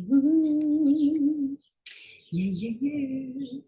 Yeah, yeah, yeah.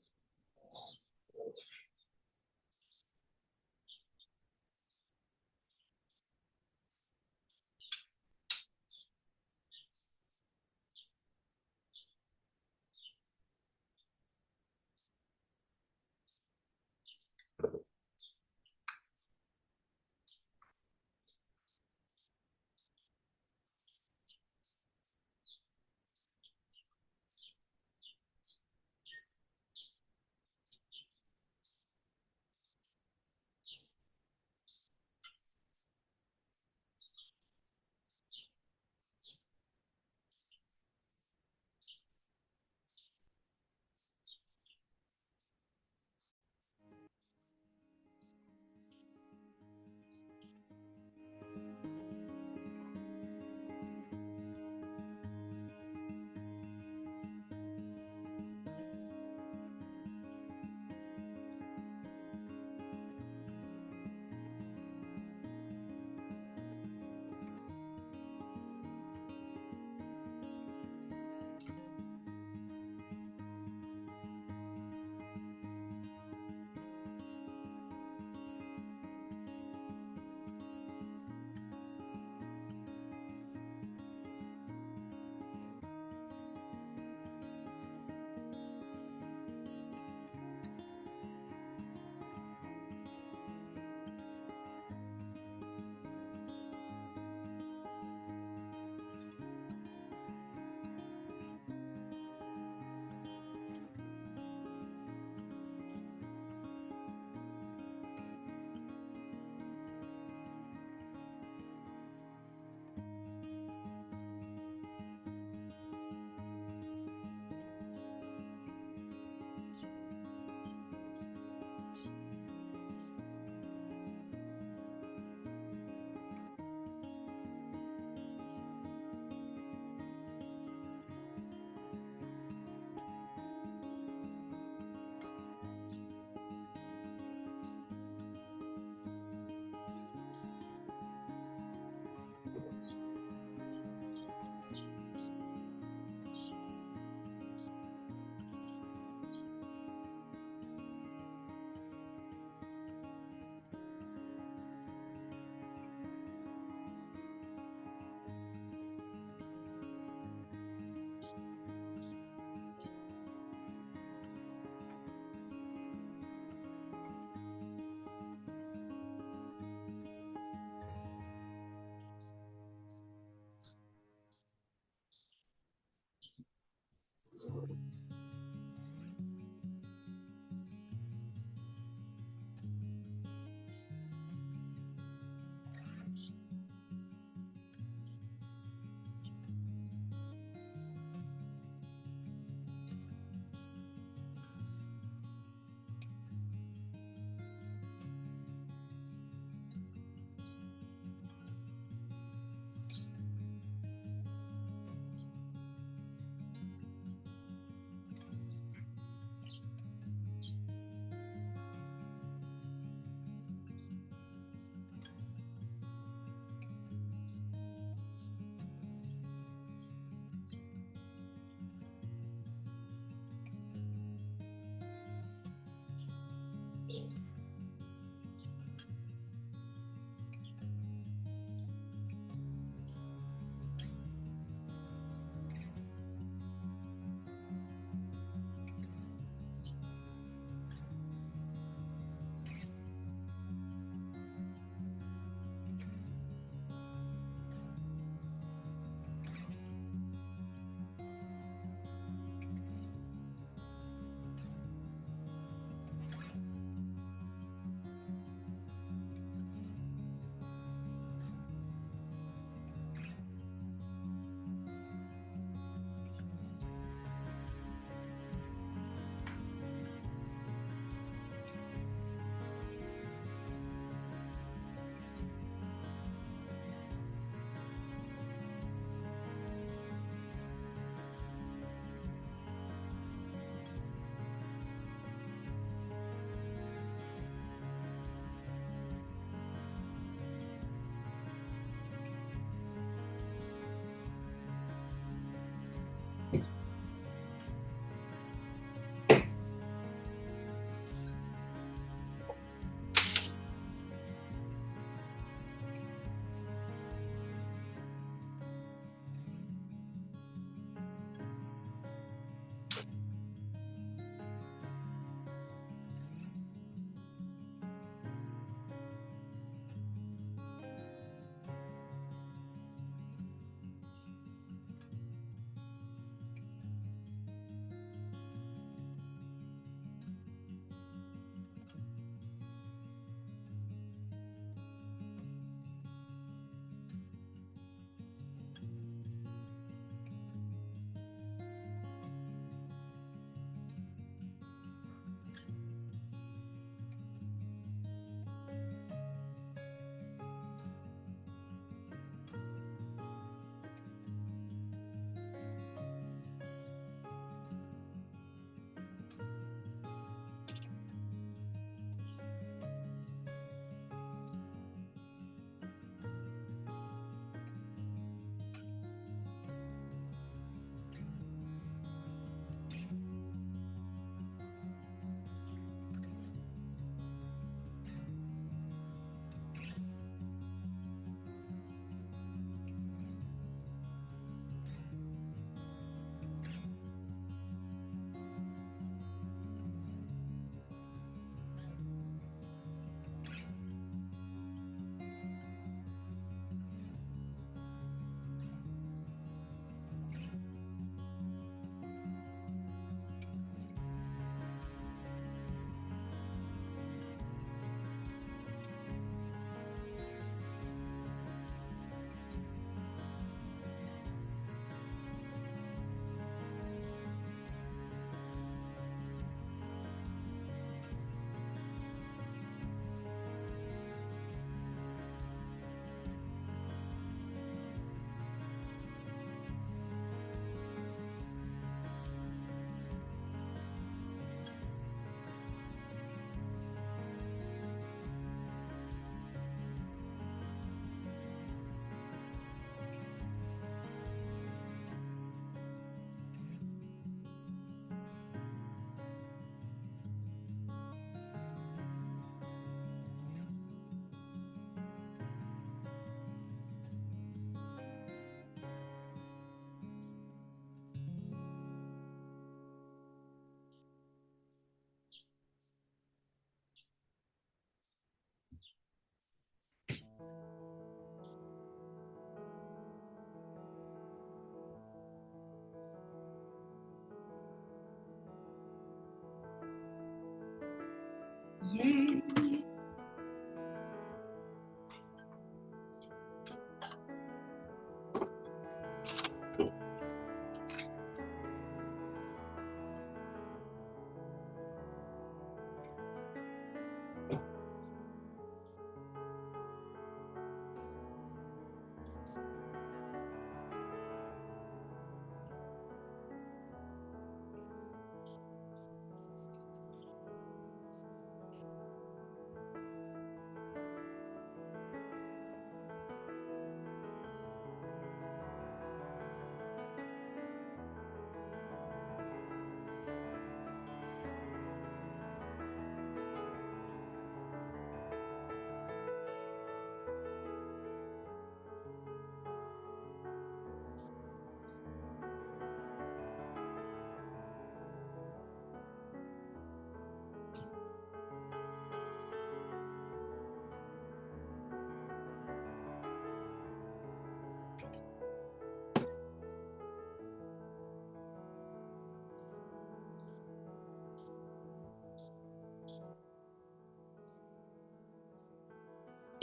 Yay.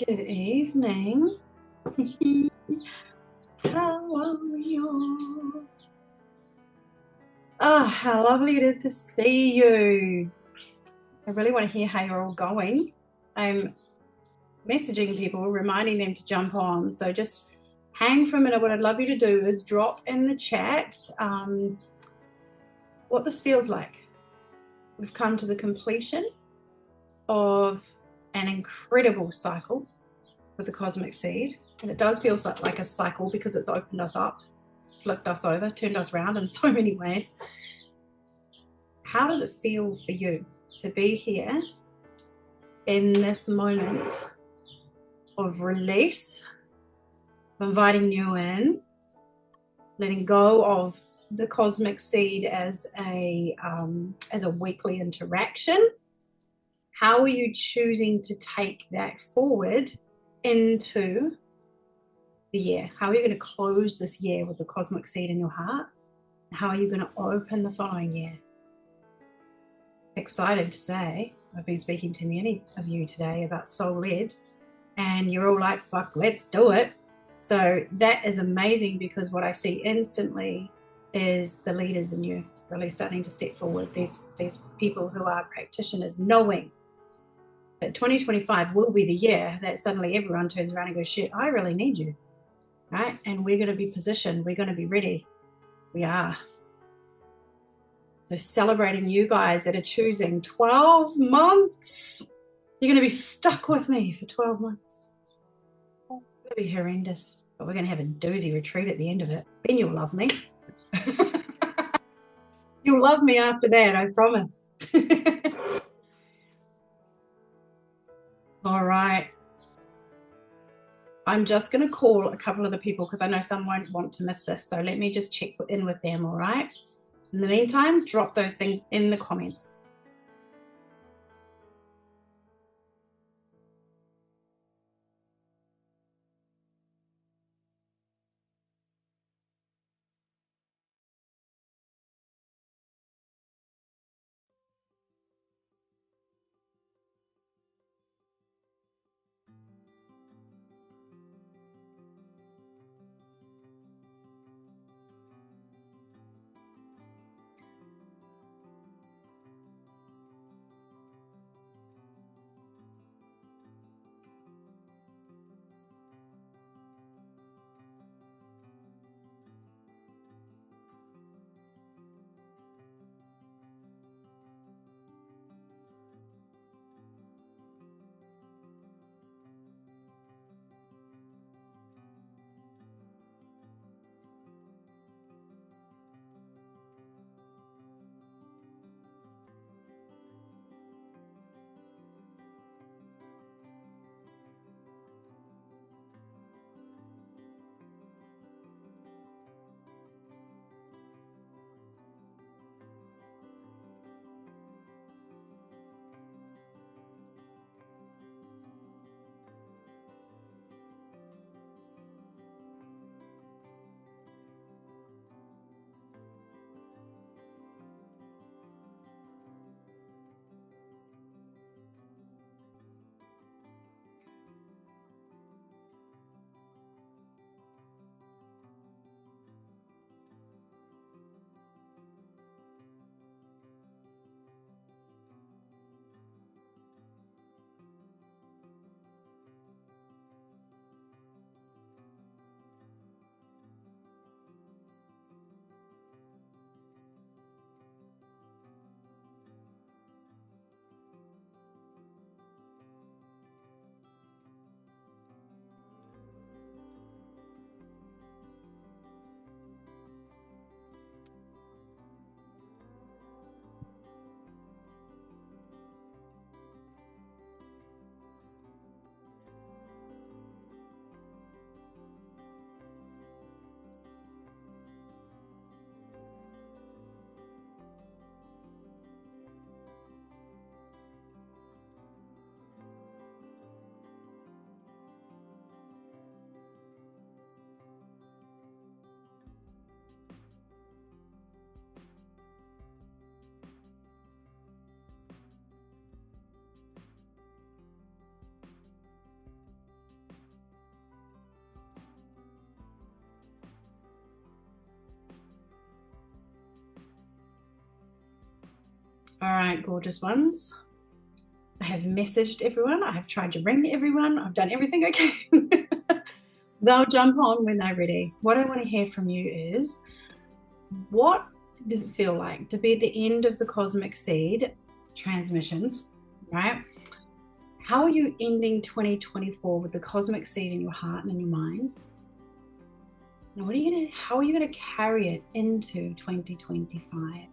Good evening. How are you? Oh, how lovely it is to see you. I really want to hear how you're all going. I'm messaging people, reminding them to jump on. So just hang for a minute. What I'd love you to do is drop in the chat what this feels like. We've come to the completion of an incredible cycle with the cosmic seed. And it does feel like a cycle because it's opened us up, flipped us over, turned us around in so many ways. How does it feel for you to be here in this moment of release, of inviting you in, letting go of the cosmic seed as a weekly interaction? How are you choosing to take that forward into the year? How are you going to close this year with the cosmic seed in your heart? How are you going to open the following year? Excited to say, I've been speaking to many of you today about soul led, and you're all like, fuck, let's do it. So that is amazing, because what I see instantly is the leaders in you really starting to step forward. These people who are practitioners, knowing that 2025 will be the year that suddenly everyone turns around and goes, shit, I really need you, right? And we're going to be positioned. We're going to be ready. We are. So celebrating you guys that are choosing 12 months. You're going to be stuck with me for 12 months. It's going to be horrendous, but we're going to have a doozy retreat at the end of it. Then you'll love me. You'll love me after that, I promise. All right. I'm just going to call a couple of the people because I know some won't want to miss this. So let me just check in with them, all right? In the meantime, drop those things in the comments. All right, gorgeous ones. I have messaged everyone. I have tried to ring everyone. I've done everything I can. They'll jump on when they're ready. What I want to hear from you is, what does it feel like to be at the end of the Cosmic Seed transmissions, right? How are you ending 2024 with the Cosmic Seed in your heart and in your mind? Now, how are you gonna carry it into 2025?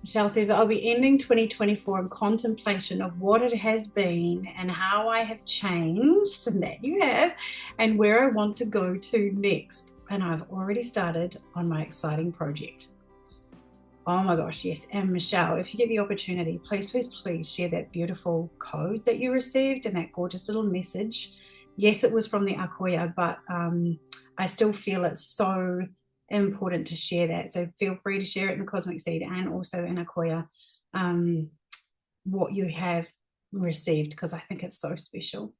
Michelle says, I'll be ending 2024 in contemplation of what it has been and how I have changed, and that you have, and where I want to go to next. And I've already started on my exciting project. Oh my gosh, yes. And Michelle, if you get the opportunity, please, please, please share that beautiful code that you received and that gorgeous little message. Yes, it was from the Akoya, but I still feel it's so important to share that. So feel free to share it in the Cosmic Seed and also in Akoya, what you have received, because I think it's so special.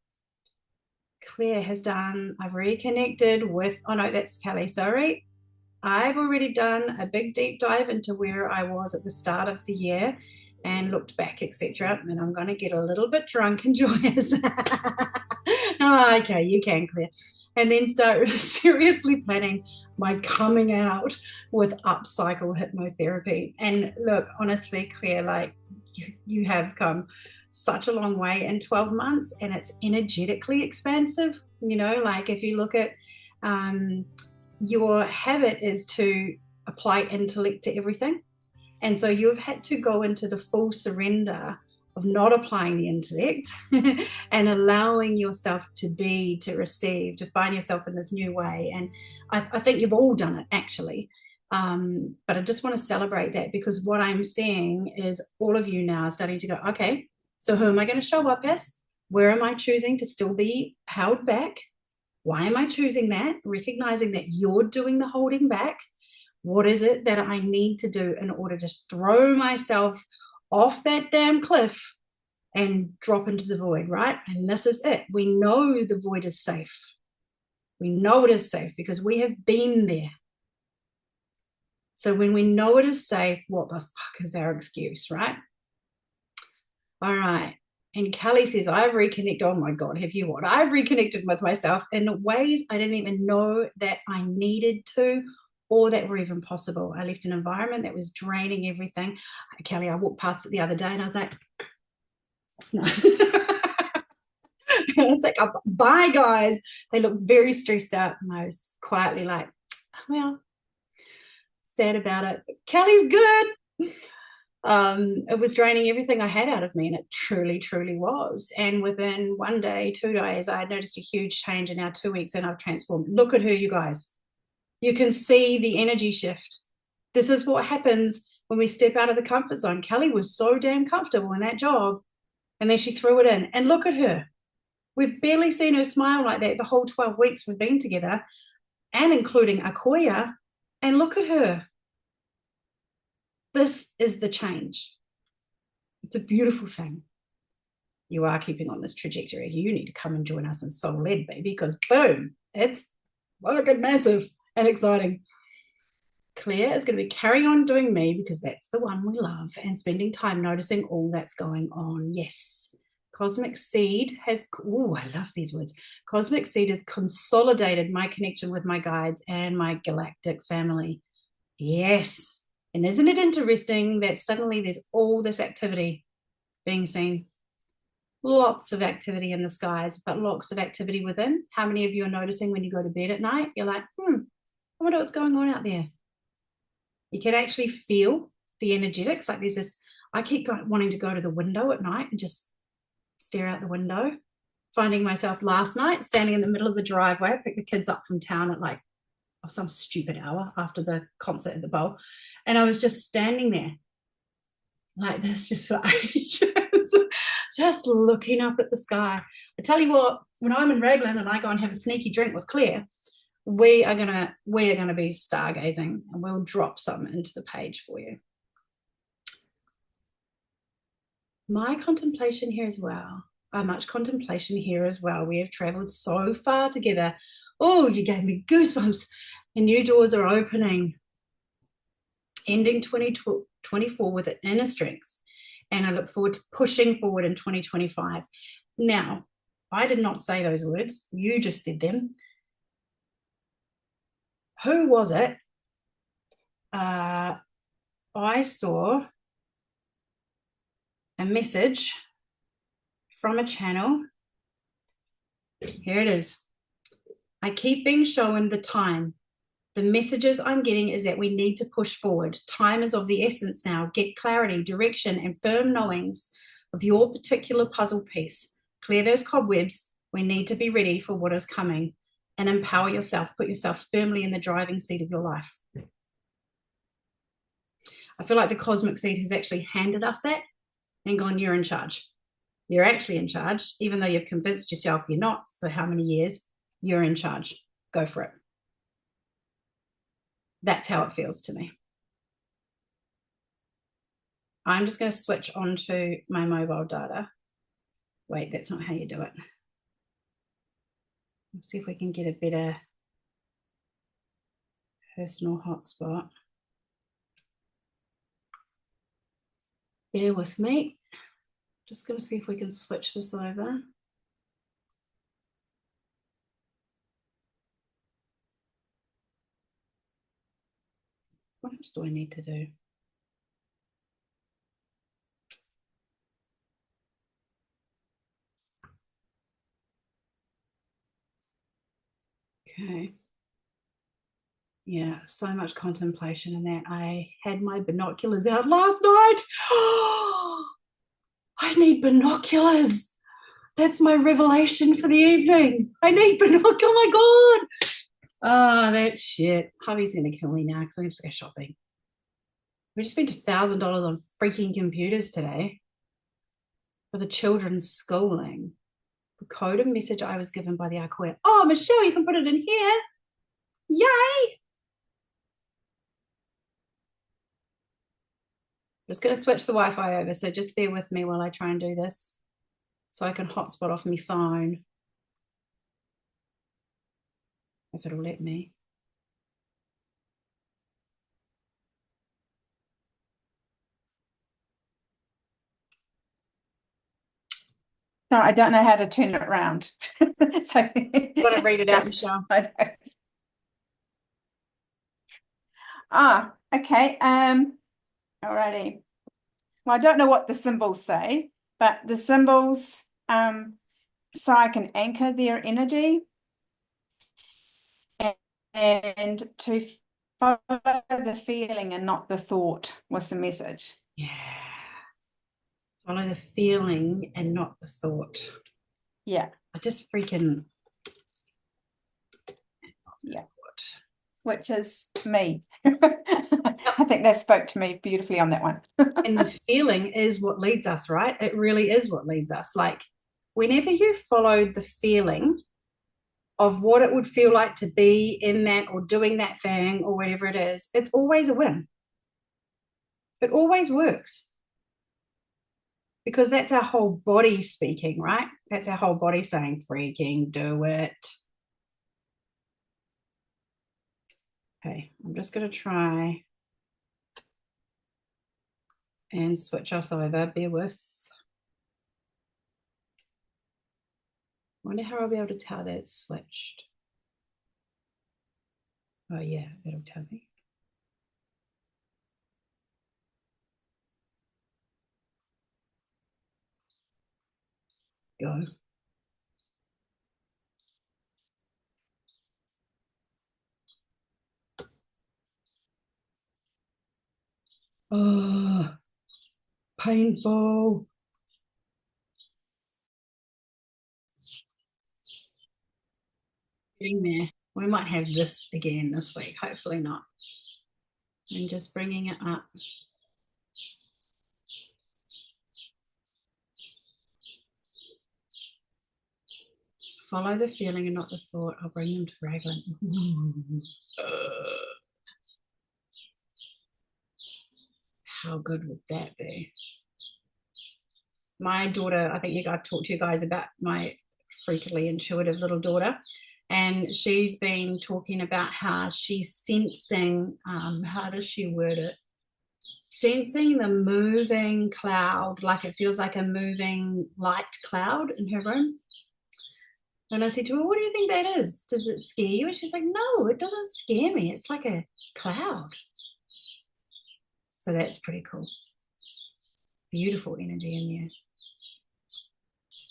Claire has done, I've reconnected with, oh no, that's Kelly, sorry. I've already done a big deep dive into where I was at the start of the year and looked back, etc. And I'm going to get a little bit drunk and joyous. Oh, okay, you can, Claire. And then start seriously planning my coming out with upcycle hypnotherapy. And look, honestly, Claire, like you have come such a long way in 12 months, and it's energetically expansive. You know, like if you look at your habit is to apply intellect to everything. And so you've had to go into the full surrender of not applying the intellect and allowing yourself to be, to receive, to find yourself in this new way. And I think you've all done it, actually. But I just want to celebrate that, because what I'm seeing is all of you now starting to go, okay, so who am I going to show up as? Where am I choosing to still be held back? Why am I choosing that? Recognizing that you're doing the holding back. What is it that I need to do in order to throw myself off that damn cliff and drop into the void, right? And this is it. We know the void is safe. We know it is safe because we have been there. So when we know it is safe, what the fuck is our excuse, right? All right. And Kelly says, I've reconnected. Oh my God, have you what? I've reconnected with myself in ways I didn't even know that I needed to, or that were even possible. I left an environment that was draining everything. Kelly, I walked past it the other day and I was like, no. I was like, oh, bye guys. They looked very stressed out. And I was quietly like, well, sad about it. Kelly's good. It was draining everything I had out of me, and it truly, truly was. And within 1 day, 2 days, I had noticed a huge change. In now 2 weeks, and I've transformed. Look at her, you guys. You can see the energy shift. This is what happens when we step out of the comfort zone. Kelly was so damn comfortable in that job, and then she threw it in. And look at her. We've barely seen her smile like that the whole 12 weeks we've been together, and including Akoya. And look at her. This is the change. It's a beautiful thing. You are keeping on this trajectory. You need to come and join us in Soul Led, baby, because boom, it's fucking massive and exciting. Claire is going to be carrying on doing me, because that's the one we love, and spending time noticing all that's going on. Yes. Cosmic Seed has, oh, I love these words. Cosmic Seed has consolidated my connection with my guides and my galactic family. Yes. And isn't it interesting that suddenly there's all this activity being seen? Lots of activity in the skies, but lots of activity within. How many of you are noticing when you go to bed at night, you're like, I wonder what's going on out there. You can actually feel the energetics. Like there's this, I keep wanting to go to the window at night and just stare out the window, finding myself last night standing in the middle of the driveway. I picked the kids up from town at like some stupid hour after the concert at the Bowl, and I was just standing there like this just for ages, just looking up at the sky. I tell you what, when I'm in Raglan and I go and have a sneaky drink with Claire, we are gonna be stargazing, and we'll drop some into the page for you. My contemplation here as well. Much contemplation here as well. We have traveled so far together. Oh, you gave me goosebumps. and new doors are opening, ending 2024 with an inner strength. And I look forward to pushing forward in 2025. Now, I did not say those words. You just said them. Who was it? I saw a message from a channel. Here it is. I keep being shown the time. The messages I'm getting is that we need to push forward. Time is of the essence now. Get clarity, direction, and firm knowings of your particular puzzle piece. Clear those cobwebs. We need to be ready for what is coming, and empower yourself. Put yourself firmly in the driving seat of your life. I feel like the cosmic seed has actually handed us that and gone, you're in charge. You're actually in charge, even though you've convinced yourself you're not for how many years. You're in charge. Go for it. That's how it feels to me. I'm just going to switch on to my mobile data. Wait, that's not how you do it. Let's see if we can get a better personal hotspot. Bear with me. Just going to see if we can switch this over. What else do I need to do? Okay. Yeah, so much contemplation in that. I had my binoculars out last night. I need binoculars. That's my revelation for the evening. I need binoculars. Oh my God. Oh, that shit. Hubby's going to kill me now because I have to go shopping. We just spent $1,000 on freaking computers today for the children's schooling. The code and message I was given by the Akua. Oh, Michelle, you can put it in here. Yay. I'm just going to switch the Wi-Fi over, so just bear with me while I try and do this so I can hotspot off my phone. If it'll let me. No, I don't know how to turn it around. So You've got to read it out, Michelle. Okay. Alrighty. Well, I don't know what the symbols say, but the symbols, so I can anchor their energy and to follow the feeling and not the thought was the message. Yeah. Follow the feeling and not the thought. Yeah. I just freaking. Yeah. Which is me. I think they spoke to me beautifully on that one. And the feeling is what leads us, right? It really is what leads us. Like whenever you follow the feeling of what it would feel like to be in that or doing that thing or whatever it is, it's always a win. It always works. Because that's our whole body speaking, right? That's our whole body saying, freaking do it. Okay, I'm just going to try and switch us over. Bear with. I wonder how I'll be able to tell that it's switched. Oh, yeah, that'll tell me. Go. Oh, painful. Getting there. We might have this again this week. Hopefully not. I'm just bringing it up. Follow the feeling and not the thought. I'll bring them to Raglan. How good would that be? My daughter, I think I've talked to you guys about my freakily intuitive little daughter. And she's been talking about how she's sensing, how does she word it? Sensing the moving cloud, like it feels like a moving light cloud in her room. And I said to her, what do you think that is? Does it scare you? And she's like, no, it doesn't scare me. It's like a cloud. So that's pretty cool. Beautiful energy in there.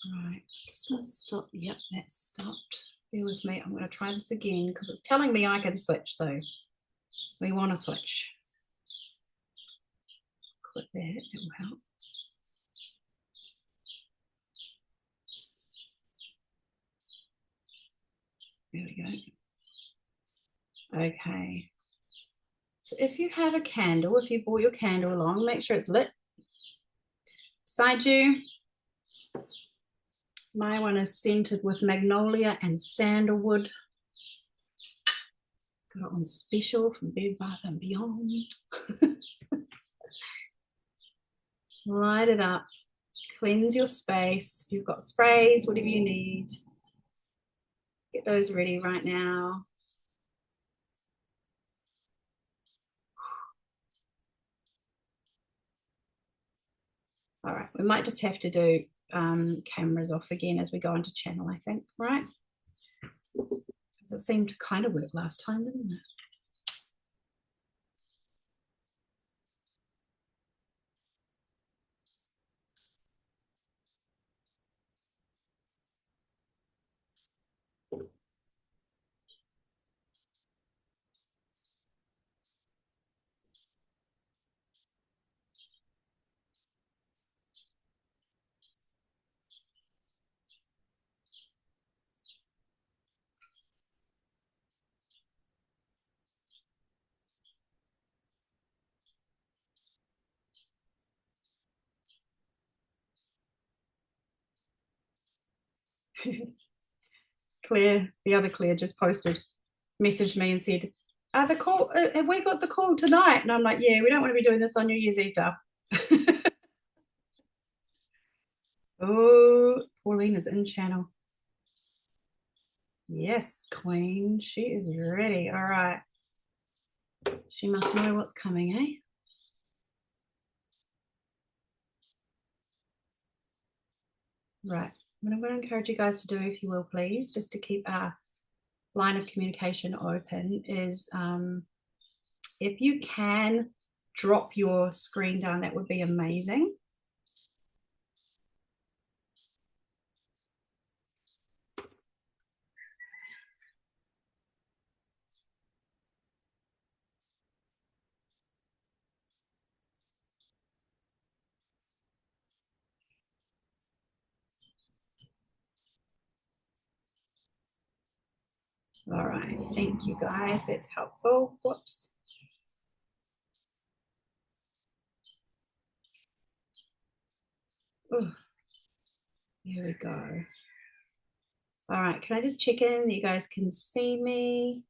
All right, just gonna stop. Yep, that stopped. Bear with me. I'm gonna try this again because it's telling me I can switch. So we want to switch. Click that, that will help. There we go. Okay. So if you have a candle, if you brought your candle along, make sure it's lit. Beside you, my one is scented with magnolia and sandalwood. Got it on special from Bed Bath & Beyond. Light it up. Cleanse your space. If you've got sprays, whatever you need, get those ready right now. All right, we might just have to do cameras off again as we go into channel, I think, right? It seemed to kind of work last time, didn't it? Claire, the other Claire, just messaged me and said, the call, have we got the call tonight? And I'm like, yeah, we don't want to be doing this on New Year's Eve. Oh, Pauline is in channel. Yes, Queen, she is ready. All right. She must know what's coming, eh? Right. What I'm going to encourage you guys to do, if you will, please, just to keep our line of communication open, is if you can drop your screen down, that would be amazing. All right, thank you guys, that's helpful. Whoops. Oh, here we go. All right, can I just check in that you guys can see me,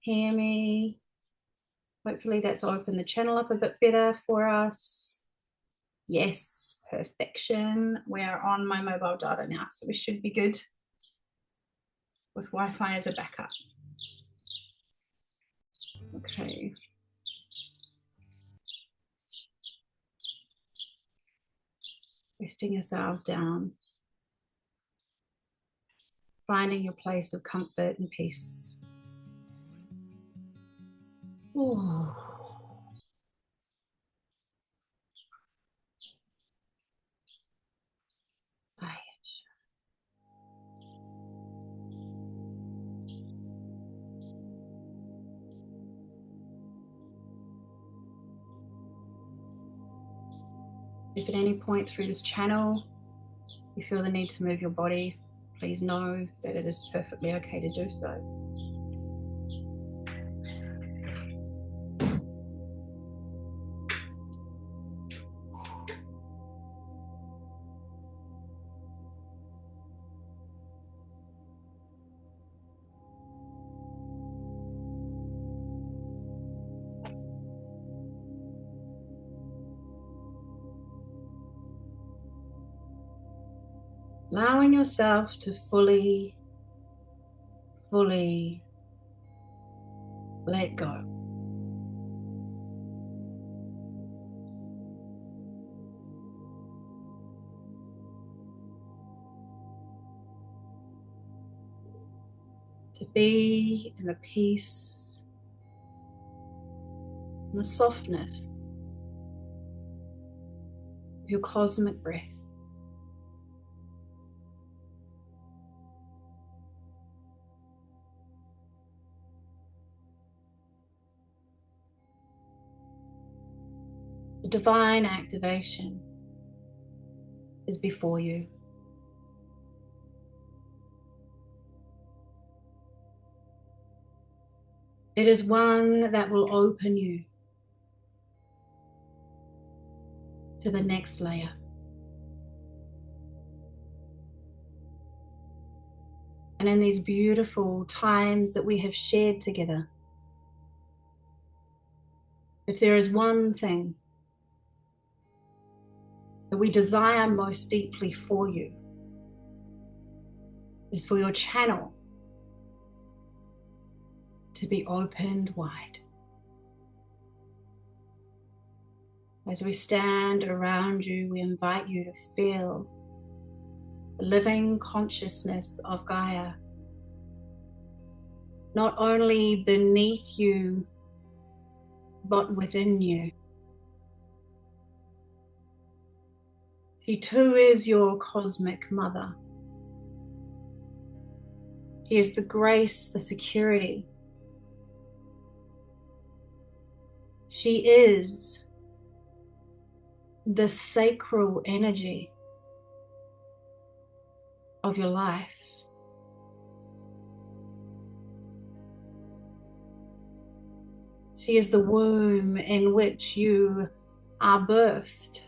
hear me? Hopefully that's opened the channel up a bit better for us. Yes, perfection. We're on my mobile data now, so we should be good with Wi-Fi as a backup. Okay. Resting yourselves down. Finding your place of comfort and peace. Ooh. If at any point through this channel you feel the need to move your body, please know that it is perfectly okay to do so. Allowing yourself to fully fully let go. To be in the peace and the softness of your cosmic breath. The divine activation is before you. It is one that will open you to the next layer. And in these beautiful times that we have shared together, if there is one thing that we desire most deeply for you, is for your channel to be opened wide. As we stand around you, we invite you to feel the living consciousness of Gaia, not only beneath you, but within you. She too is your cosmic mother. She is the grace, the security. She is the sacral energy of your life. She is the womb in which you are birthed.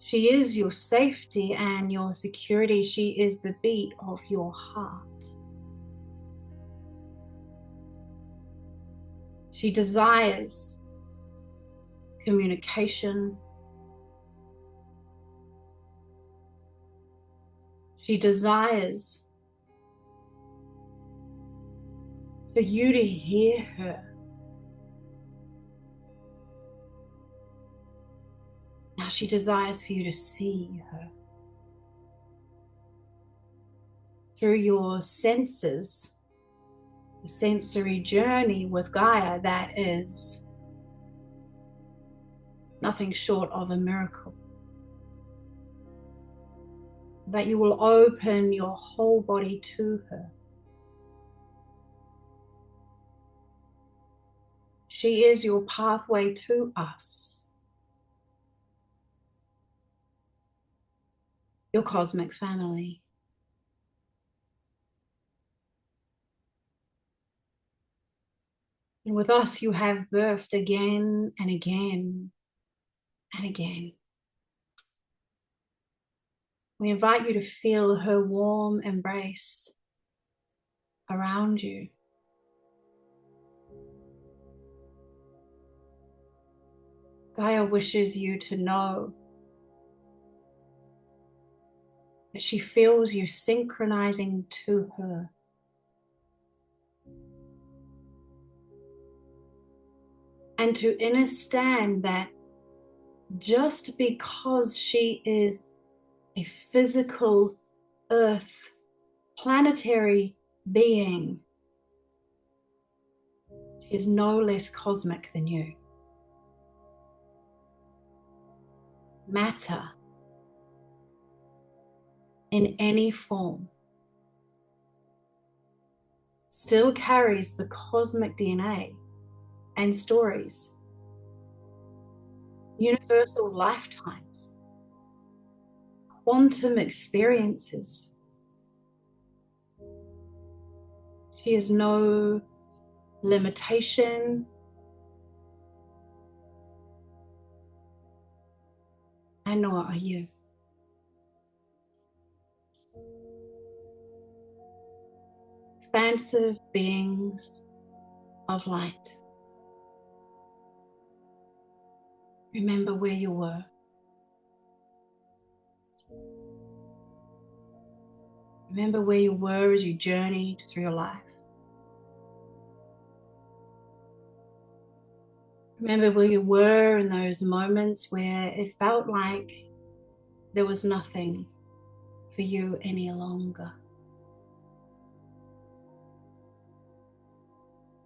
She is your safety and your security. She is the beat of your heart. She desires communication. She desires for you to hear her. Now she desires for you to see her. Through your senses, the sensory journey with Gaia that is nothing short of a miracle. That you will open your whole body to her. She is your pathway to us, your cosmic family. And with us, you have birthed again and again and again. We invite you to feel her warm embrace around you. Gaia wishes you to know that she feels you synchronizing to her. And to understand that just because she is a physical earth, planetary being, she is no less cosmic than you. Matter in any form still carries the cosmic DNA and stories, universal lifetimes, quantum experiences. She is no limitation, and nor are you. Expansive beings of light. Remember where you were. Remember where you were as you journeyed through your life. Remember where you were in those moments where it felt like there was nothing for you any longer.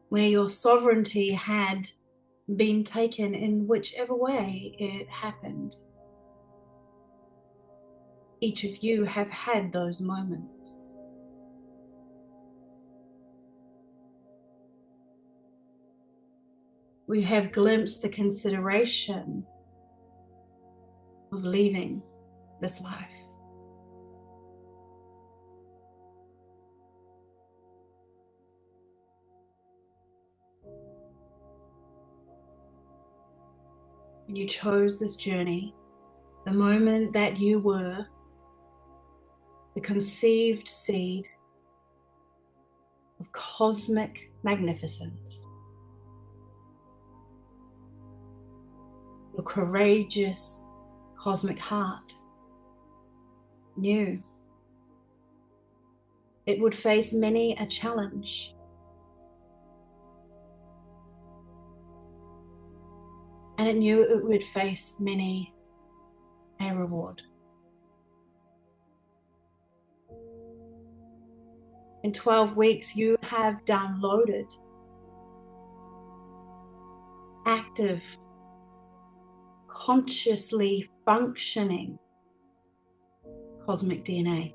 Where your sovereignty had been taken in whichever way it happened. Each of you have had those moments. We have glimpsed the consideration of leaving this life. When you chose this journey, the moment that you were the conceived seed of cosmic magnificence, your courageous cosmic heart knew it would face many a challenge. And it knew it would face many a reward. In 12 weeks, you have downloaded active, consciously functioning cosmic DNA.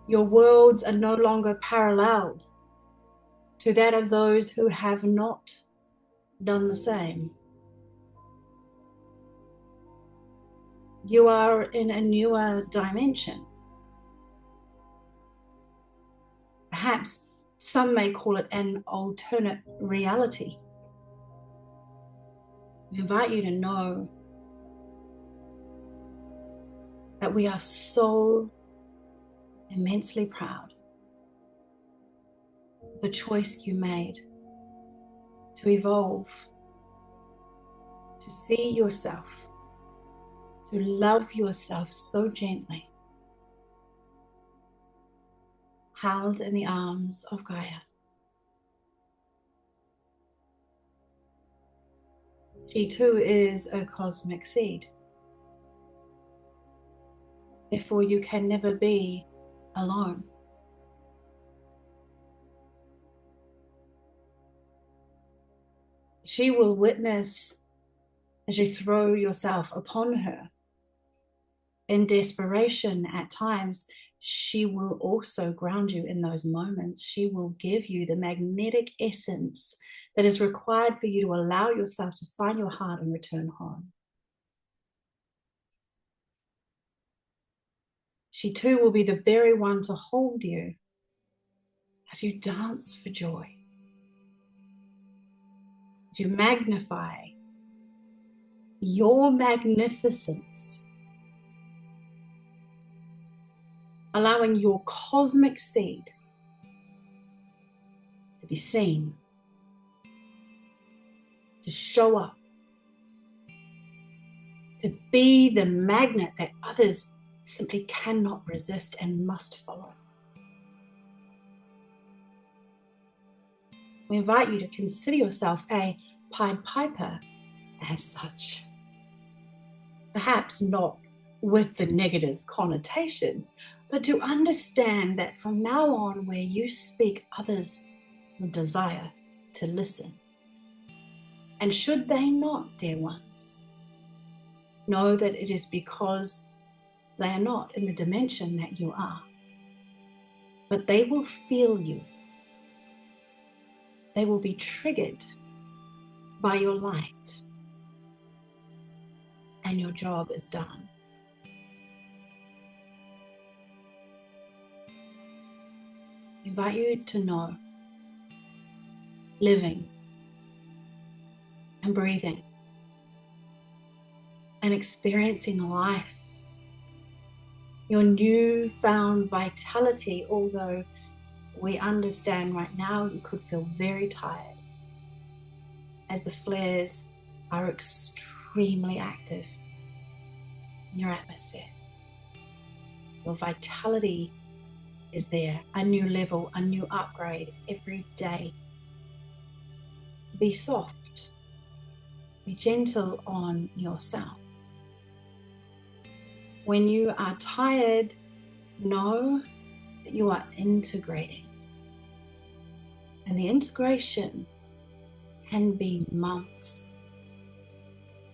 Your worlds are no longer parallel to that of those who have not done the same. You are in a newer dimension. Perhaps some may call it an alternate reality. We invite you to know that we are so immensely proud of the choice you made to evolve, to see yourself, to love yourself so gently, held in the arms of Gaia. She too is a cosmic seed. Therefore, you can never be alone. She will witness as you throw yourself upon her. In desperation at times, she will also ground you in those moments. She will give you the magnetic essence that is required for you to allow yourself to find your heart and return home. She too will be the very one to hold you as you dance for joy, as you magnify your magnificence, allowing your cosmic seed to be seen, to show up, to be the magnet that others simply cannot resist and must follow. We invite you to consider yourself a Pied Piper as such. Perhaps not with the negative connotations, but to understand that from now on, where you speak, others will desire to listen. And should they not, dear ones, know that it is because they are not in the dimension that you are, but they will feel you. They will be triggered by your light, and your job is done. I invite you to know, living and breathing and experiencing life, your newfound vitality, although we understand right now you could feel very tired as the flares are extremely active. in your atmosphere. Your vitality is there, a new level, a new upgrade every day. Be soft, be gentle on yourself. When you are tired, know that you are integrating. And the integration can be months.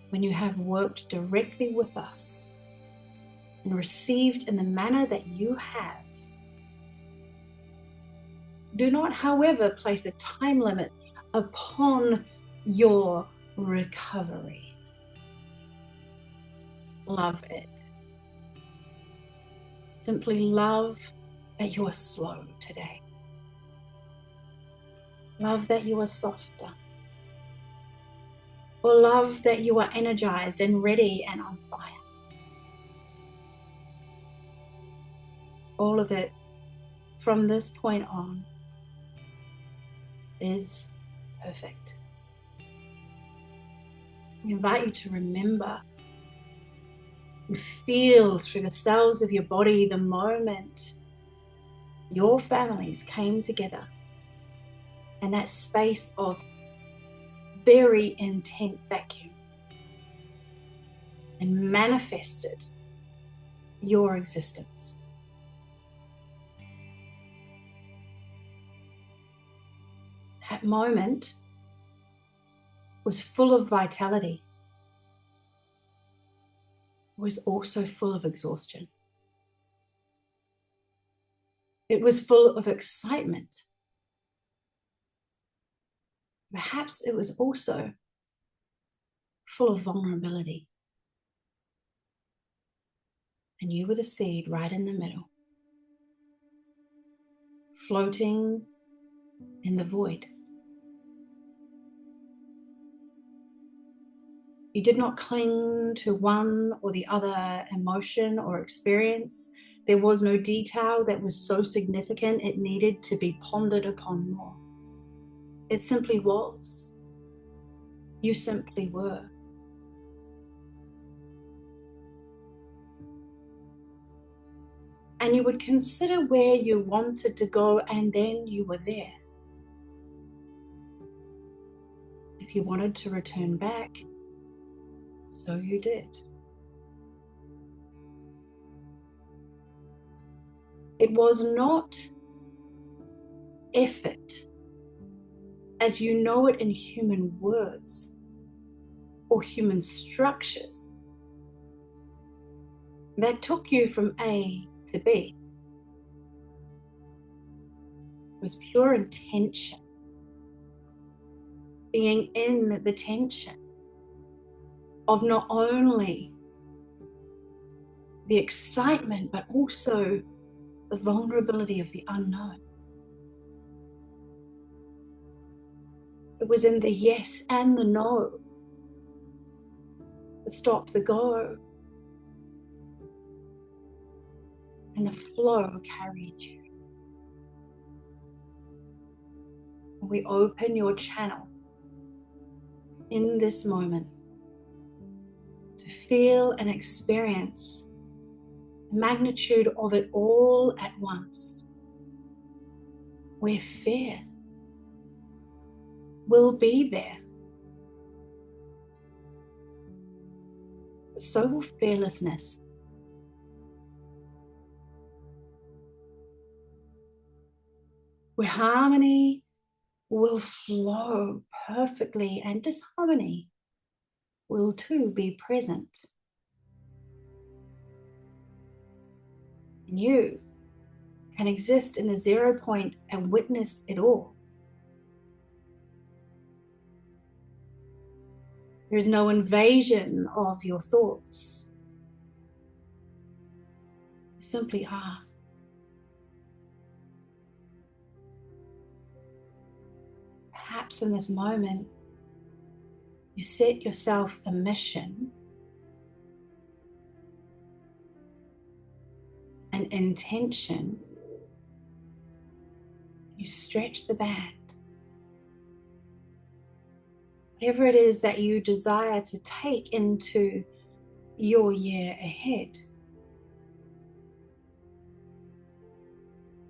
When you have worked directly with us and received in the manner that you have, do not, however, place a time limit upon your recovery. Love it. Simply love that you are slow today. Love that you are softer. Or love that you are energized and ready and on fire. All of it from this point on is perfect. We invite you to remember and feel through the cells of your body the moment your families came together in that space of very intense vacuum and manifested your existence. That moment was full of vitality. It was also full of exhaustion. It was full of excitement. Perhaps it was also full of vulnerability. And you were the seed right in the middle, floating in the void. You did not cling to one or the other emotion or experience. There was no detail that was so significant it needed to be pondered upon more. It simply was. You simply were. And you would consider where you wanted to go, and then you were there. If you wanted to return back, so you did. It was not effort, as you know it in human words or human structures, that took you from A to B. It was pure intention, being in the tension of not only the excitement, but also the vulnerability of the unknown. It was in the yes and the no, the stop, the go, and the flow carried you. And we open your channel in this moment to feel and experience the magnitude of it all at once, where fear will be there, but so will fearlessness. Where harmony will flow perfectly and disharmony will too be present. And you can exist in the 0 point and witness it all. There is no invasion of your thoughts. You simply are. Perhaps in this moment, you set yourself a mission, an intention. You stretch the band. Whatever it is that you desire to take into your year ahead.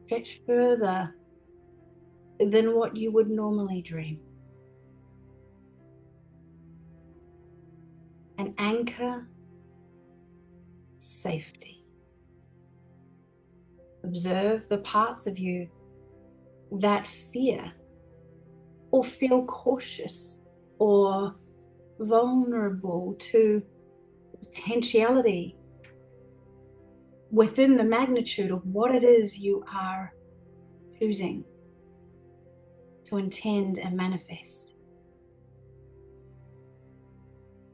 Stretch further than what you would normally dream. And anchor safety. Observe the parts of you that fear or feel cautious or vulnerable to potentiality within the magnitude of what it is you are choosing to intend and manifest.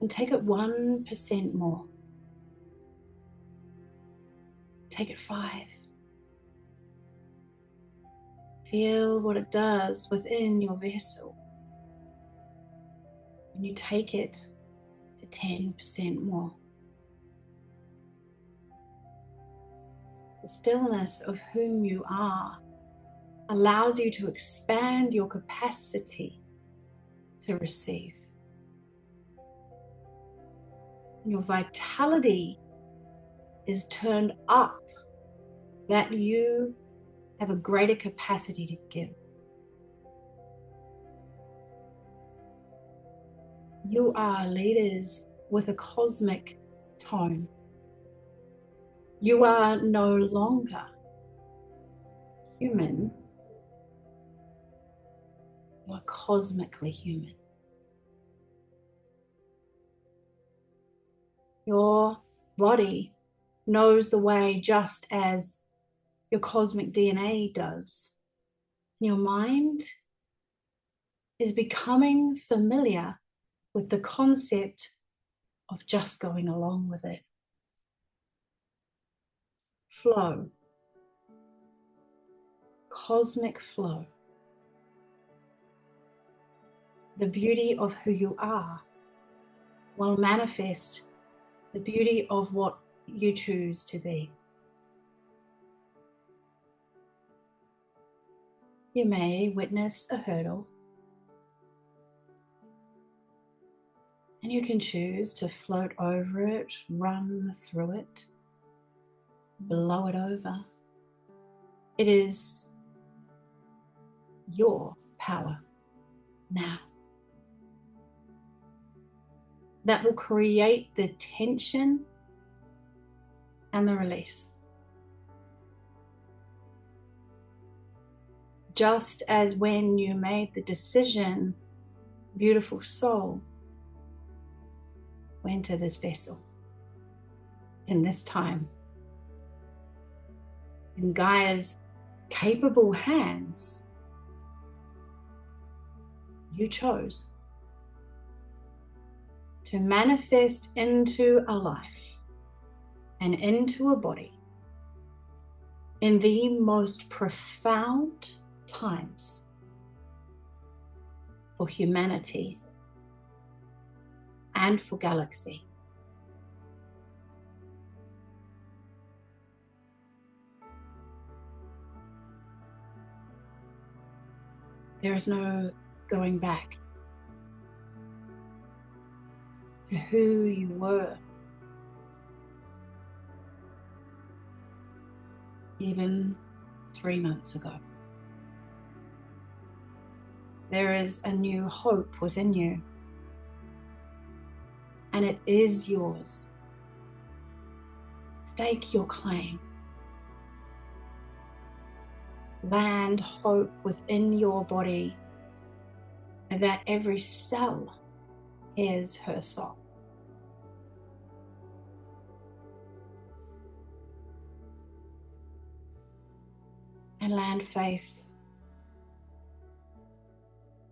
And take it 1% more. Take it 5. Feel what it does within your vessel. And you take it to 10% more. The stillness of whom you are allows you to expand your capacity to receive. Your vitality is turned up, that you have a greater capacity to give. You are leaders with a cosmic tone. You are no longer human. You are cosmically human. Your body knows the way just as your cosmic DNA does. Your mind is becoming familiar with the concept of just going along with it. Flow. Cosmic flow. The beauty of who you are will manifest the beauty of what you choose to be. You may witness a hurdle, and you can choose to float over it, run through it, blow it over. It is your power now that will create the tension and the release. Just as when you made the decision, beautiful soul, went to this vessel in this time, in Gaia's capable hands, you chose to manifest into a life and into a body in the most profound times for humanity and for galaxy. There is no going back to who you were even 3 months ago. There is a new hope within you, and it is yours. Stake your claim. Land hope within your body, and that every cell is her soul. And land faith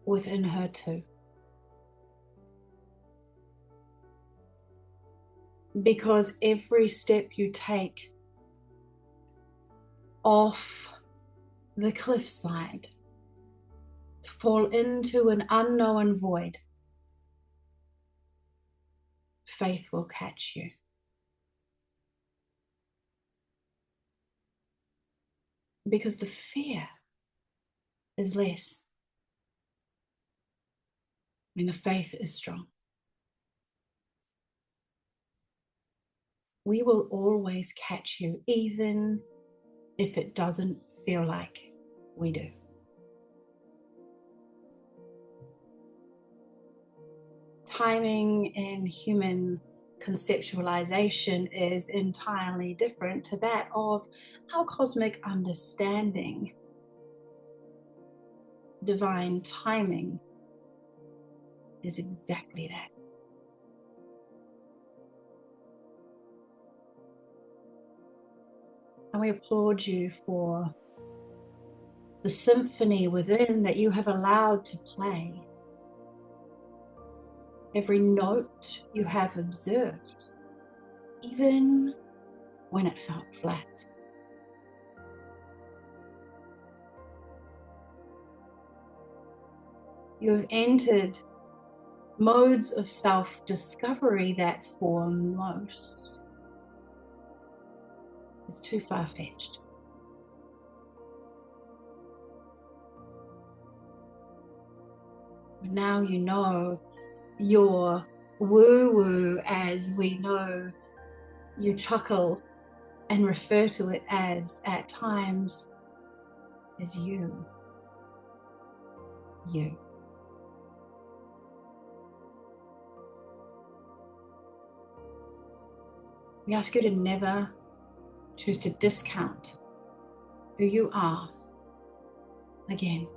within her too. Because every step you take off the cliffside to fall into an unknown void, faith will catch you. Because the fear is less when the faith is strong. we will always catch you, even if it doesn't feel like we do. Timing in human conceptualization is entirely different to that of our cosmic understanding. Divine timing is exactly that. And we applaud you for the symphony within that you have allowed to play. Every note you have observed, even when it felt flat. You have entered modes of self-discovery that for most is too far-fetched. Now you know your woo-woo, as we know you chuckle and refer to it as, at times, as you. You. We ask you to never choose to discount who you are again.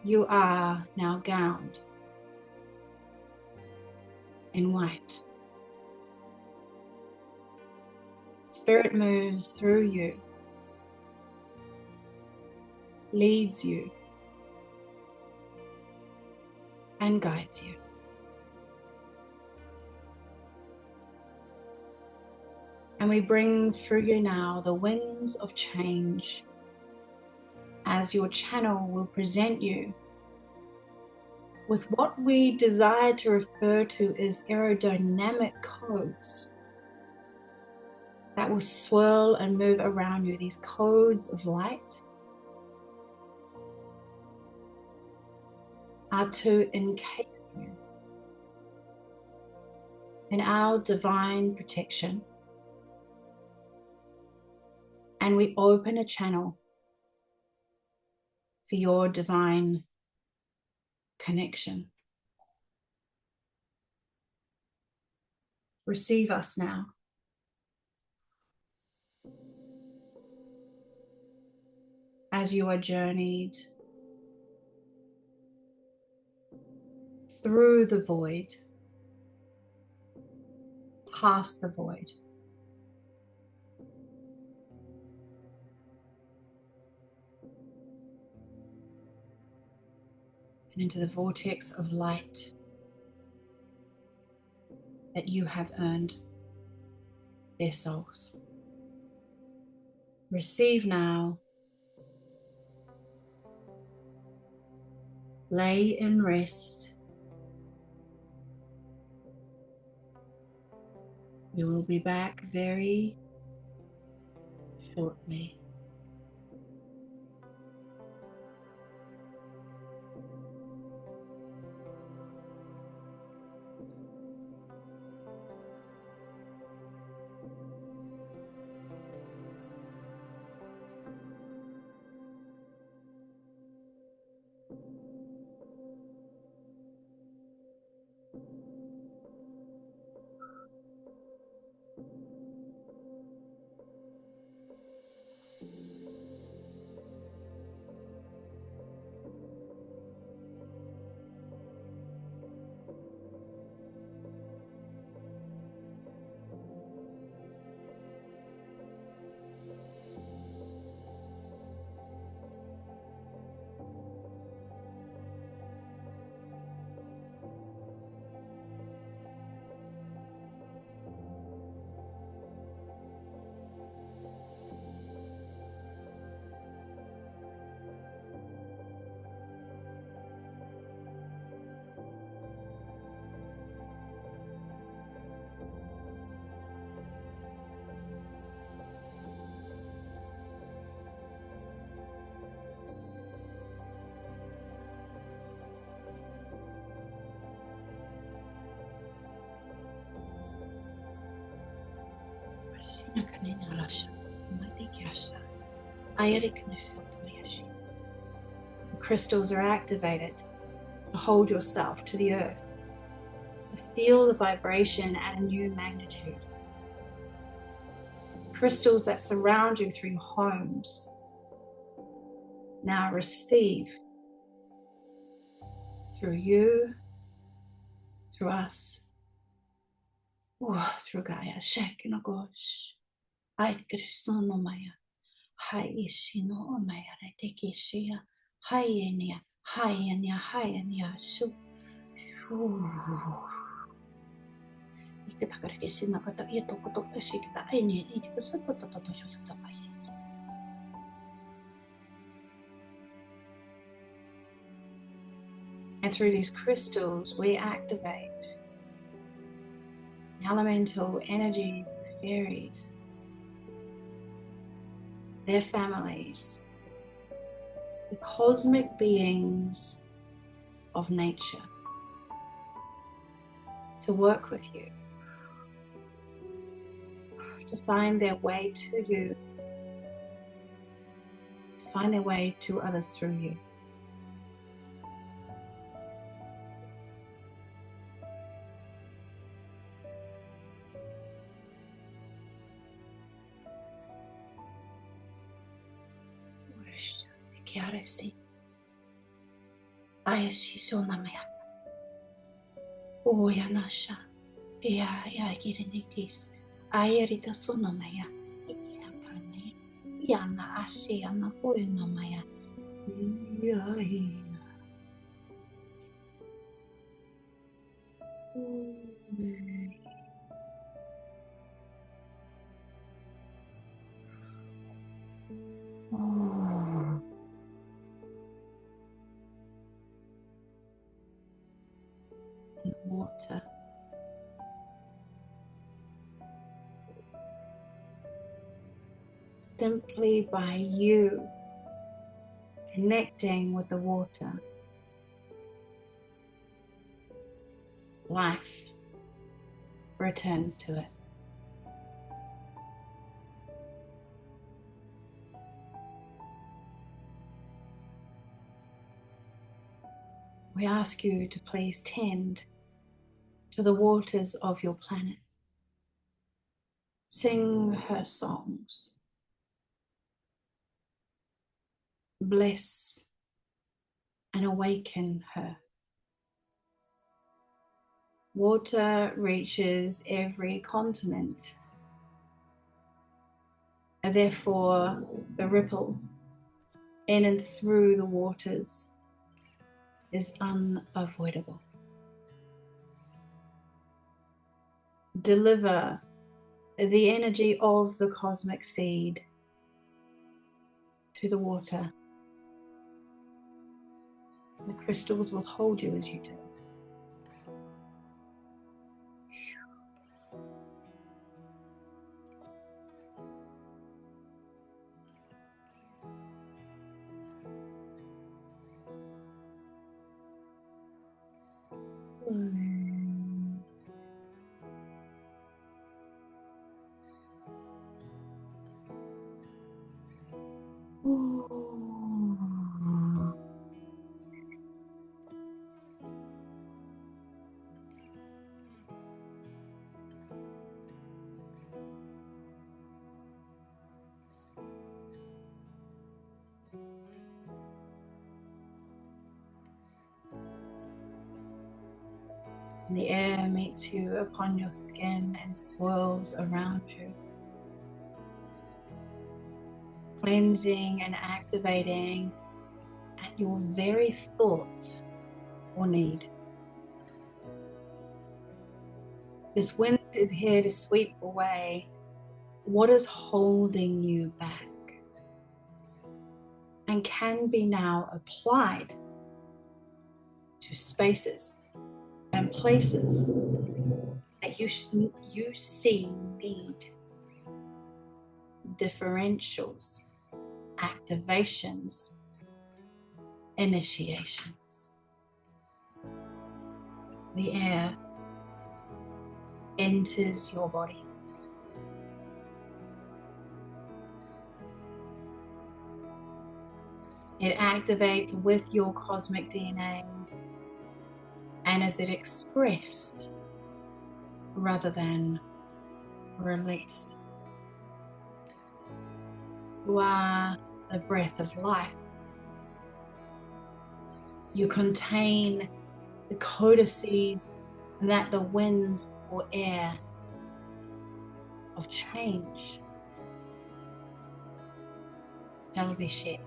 You are now gowned in white. Spirit moves through you, leads you, and guides you. And we bring through you now the winds of change, as your channel will present you with what we desire to refer to as aerodynamic codes that will swirl and move around you. These codes of light are to encase you in our divine protection. And we open a channel for your divine connection. Receive us now. As you are journeyed through the void, past the void, and into the vortex of light that you have earned their souls. Receive now. Lay in rest. We will be back very shortly. The crystals are activated to hold yourself to the earth, to feel the vibration at a new magnitude. Crystals that surround you through homes now receive through you, through us, through Gaia. Shekinagosh. Ai Krishna no Maya. Hai ishi no Maya. Tekishia. Hai enia. Hai enia. Hai enia. Shu. And through these crystals, we activate the elemental energies, the fairies, their families, the cosmic beings of nature to work with you, to find their way to you, to find their way to others through you. Yanasha, ya girinitis, ayerita sonomaya, ikirakane, yana ashi yana hoyonamaya, yaina. Water. Simply by you connecting with the water, life returns to it. We ask you to please tend to the waters of your planet. Sing her songs. Bless and awaken her. Water reaches every continent, and therefore the ripple in and through the waters is unavoidable. Deliver the energy of the cosmic seed to the water. The crystals will hold you as you do. The air meets you upon your skin and swirls around you, cleansing and activating at your very thought or need. This wind is here to sweep away what is holding you back and can be now applied to spaces and places that you see need differentials, activations, initiations. The air enters your body, It activates with your cosmic DNA and is it expressed rather than released. You are the breath of life. You contain the codices that the winds or air of change shall be shed.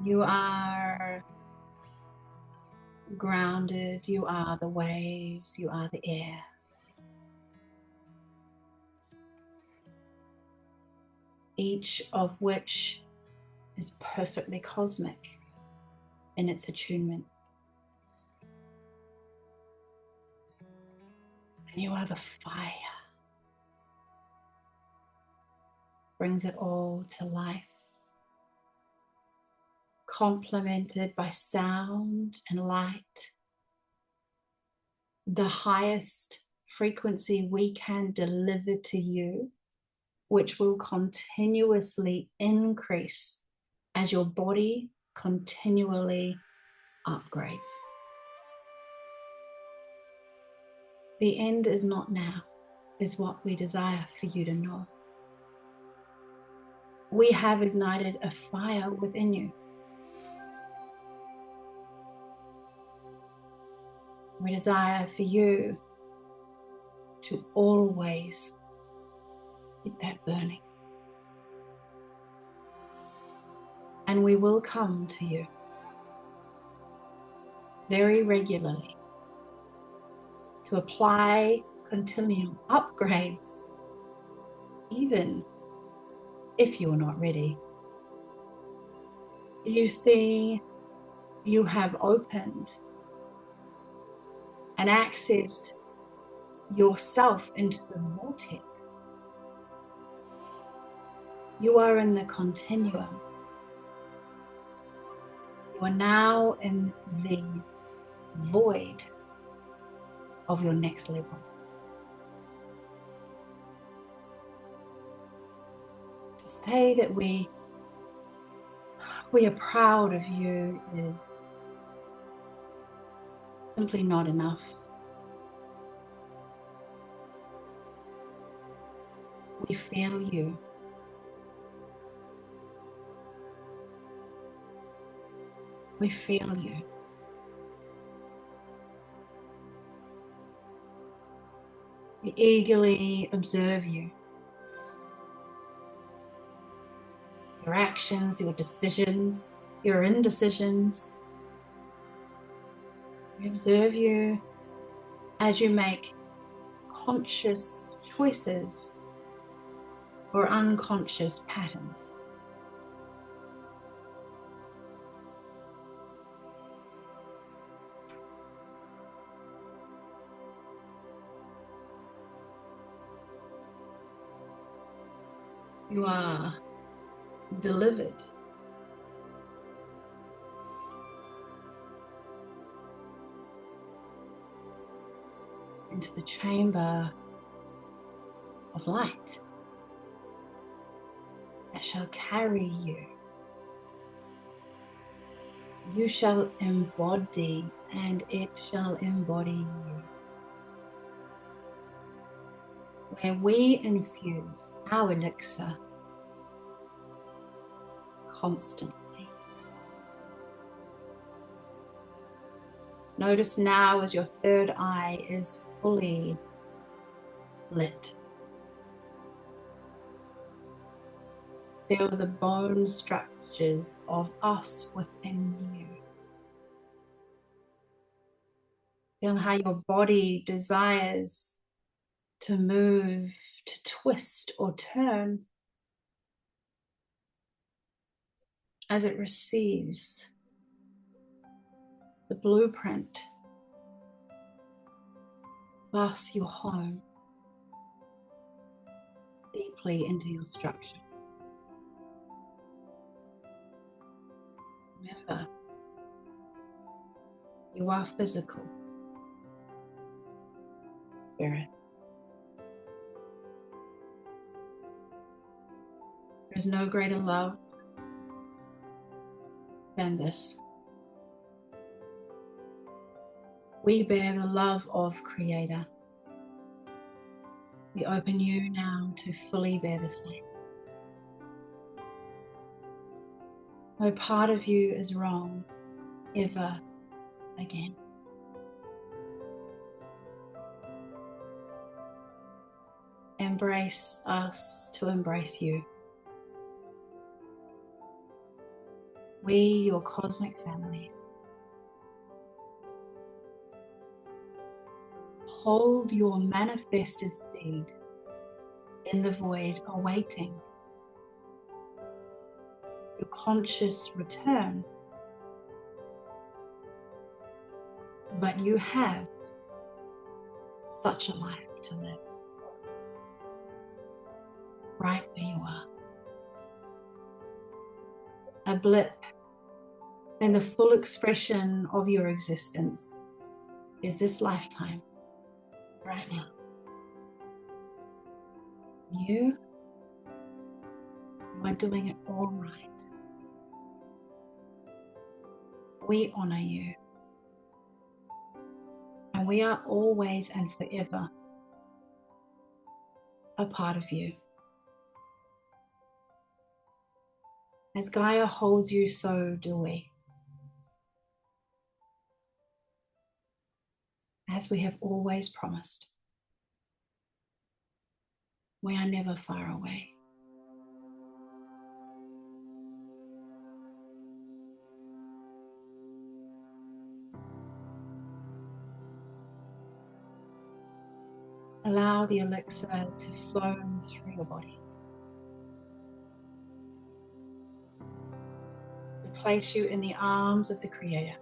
You are grounded, you are the waves, you are the air. Each of which is perfectly cosmic in its attunement. And you are the fire. Brings it all to life. Complemented by sound and light. The highest frequency we can deliver to you, which will continuously increase as your body continually upgrades. The end is not now, is what we desire for you to know. We have ignited a fire within you. We desire for you to always keep that burning. And we will come to you very regularly to apply continual upgrades, even if you are not ready. You see, you have opened and accessed yourself into the vortex. You are in the continuum. You are now in the void of your next level. To say that we are proud of you is simply not enough. We feel you. We feel you. We eagerly observe you. Your actions, your decisions, your indecisions. We observe you as you make conscious choices or unconscious patterns. You are delivered into the chamber of light that shall carry you. You shall embody, and it shall embody you. Where we infuse our elixir constantly. Notice now as your third eye is fully lit. Feel the bone structures of us within you. Feel how your body desires to move, to twist or turn as it receives the blueprint. Pass you home deeply into your structure. Remember, you are physical, spirit. There is no greater love than this. We bear the love of Creator. We open you now to fully bear the same. No part of you is wrong ever again. Embrace us to embrace you. We, your cosmic families, hold your manifested seed in the void, awaiting your conscious return. But you have such a life to live, right where you are. A blip in the full expression of your existence is this lifetime, right now. You are doing it all right. We honor you. And we are always and forever a part of you. As Gaia holds you, so do we. As we have always promised, we are never far away. Allow the elixir to flow through your body. We place you in the arms of the Creator.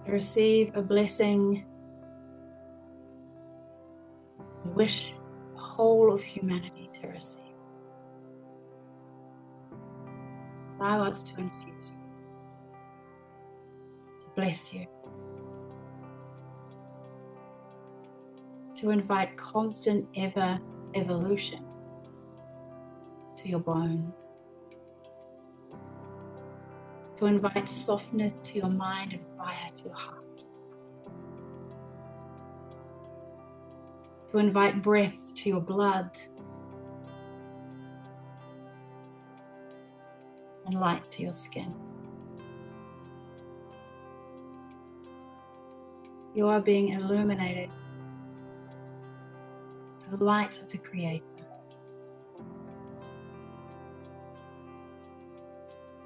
To receive a blessing. We wish the whole of humanity to receive. Allow us to infuse you, to bless you, to invite constant evolution to your bones, to invite softness to your mind and fire to your heart, to invite breath to your blood and light to your skin. You are being illuminated to the light of the Creator.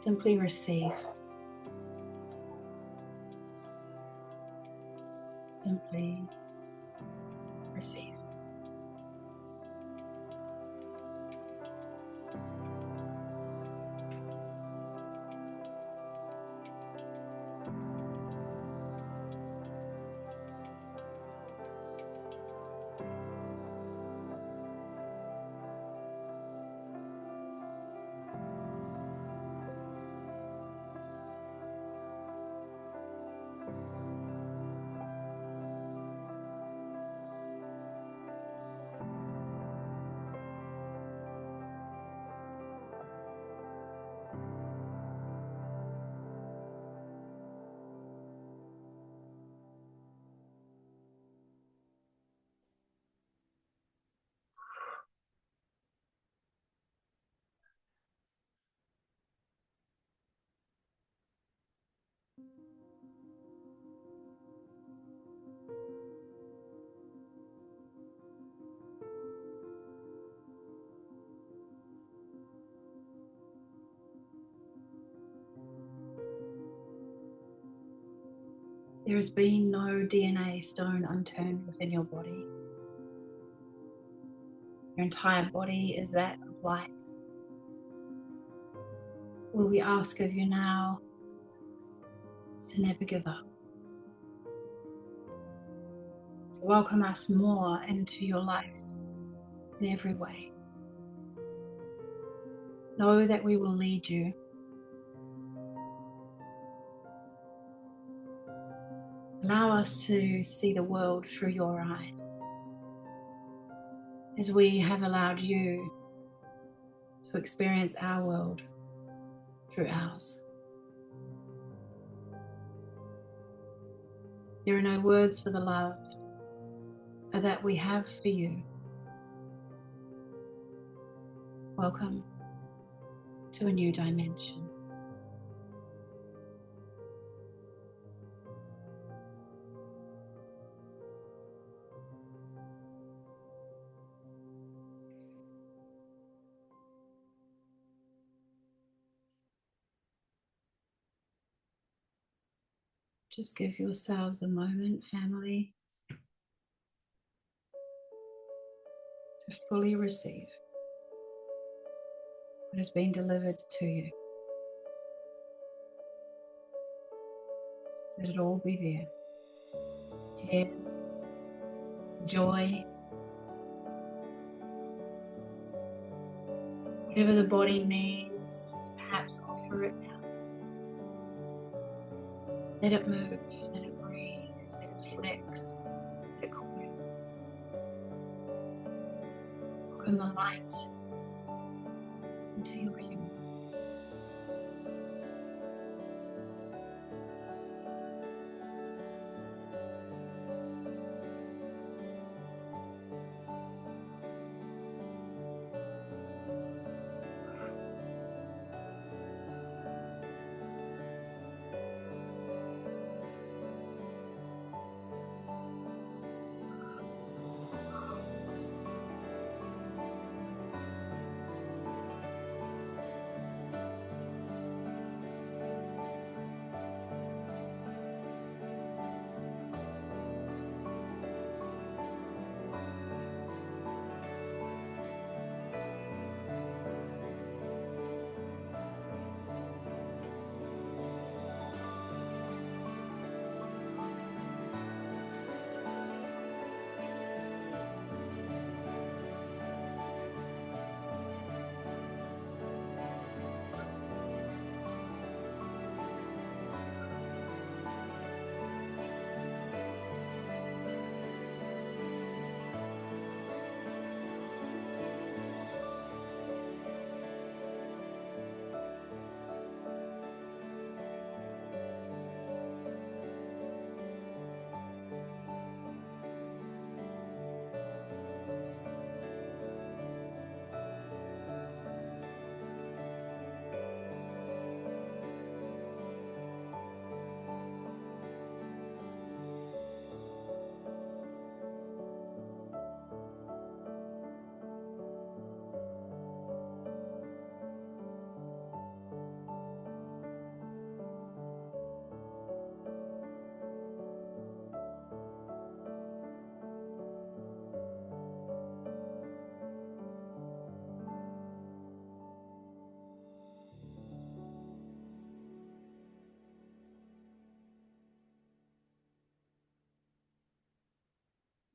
Simply receive. Simply receive. There has been no DNA stone unturned within your body. Your entire body is that of light. All we ask of you now is to never give up. To welcome us more into your life in every way. Know that we will lead you. Allow us to see the world through your eyes, as we have allowed you to experience our world through ours. There are no words for the love that we have for you. Welcome to a new dimension. Just give yourselves a moment, family, to fully receive what has been delivered to you. Just let it all be there. Tears, joy, whatever the body needs, perhaps offer it now. Let it move, let it breathe, let it flex, let it cool. Welcome the light into your human.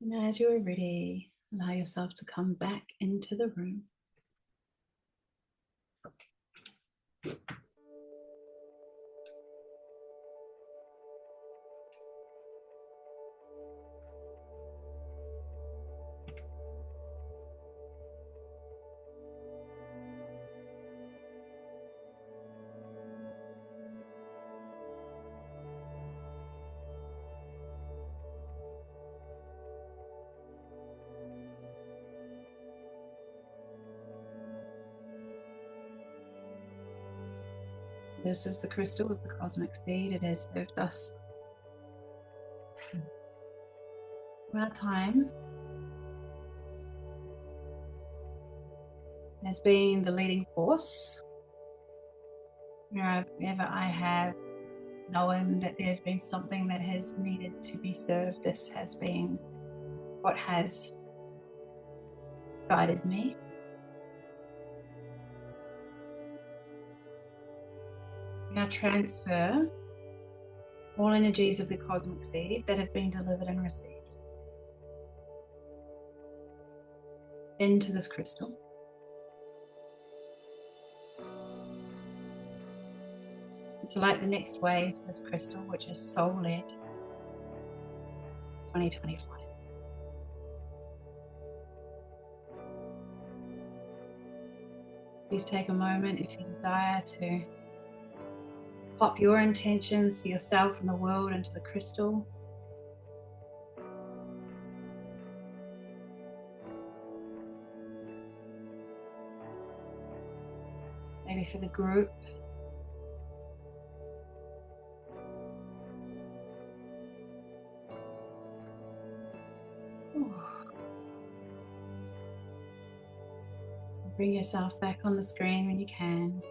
And as you are ready, allow yourself to come back into the room. This is the crystal of the cosmic seed. It has served us throughout time. It has been the leading force. Wherever I have known that there's been something that has needed to be served, this has been what has guided me. Now transfer all energies of the cosmic seed that have been delivered and received into this crystal. To light the next wave of this crystal, which is soul-led 2025. Please take a moment if you desire to pop your intentions for yourself and the world into the crystal. Maybe for the group. Ooh. Bring yourself back on the screen when you can.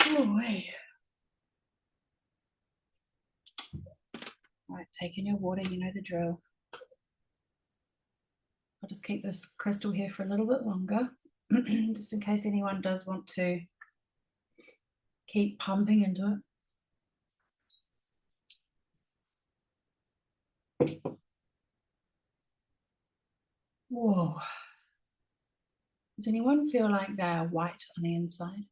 Oh, hey. Right, take in your water, you know the drill. I'll just keep this crystal here for a little bit longer, just in case anyone does want to keep pumping into it. Whoa. Does anyone feel like they're white on the inside?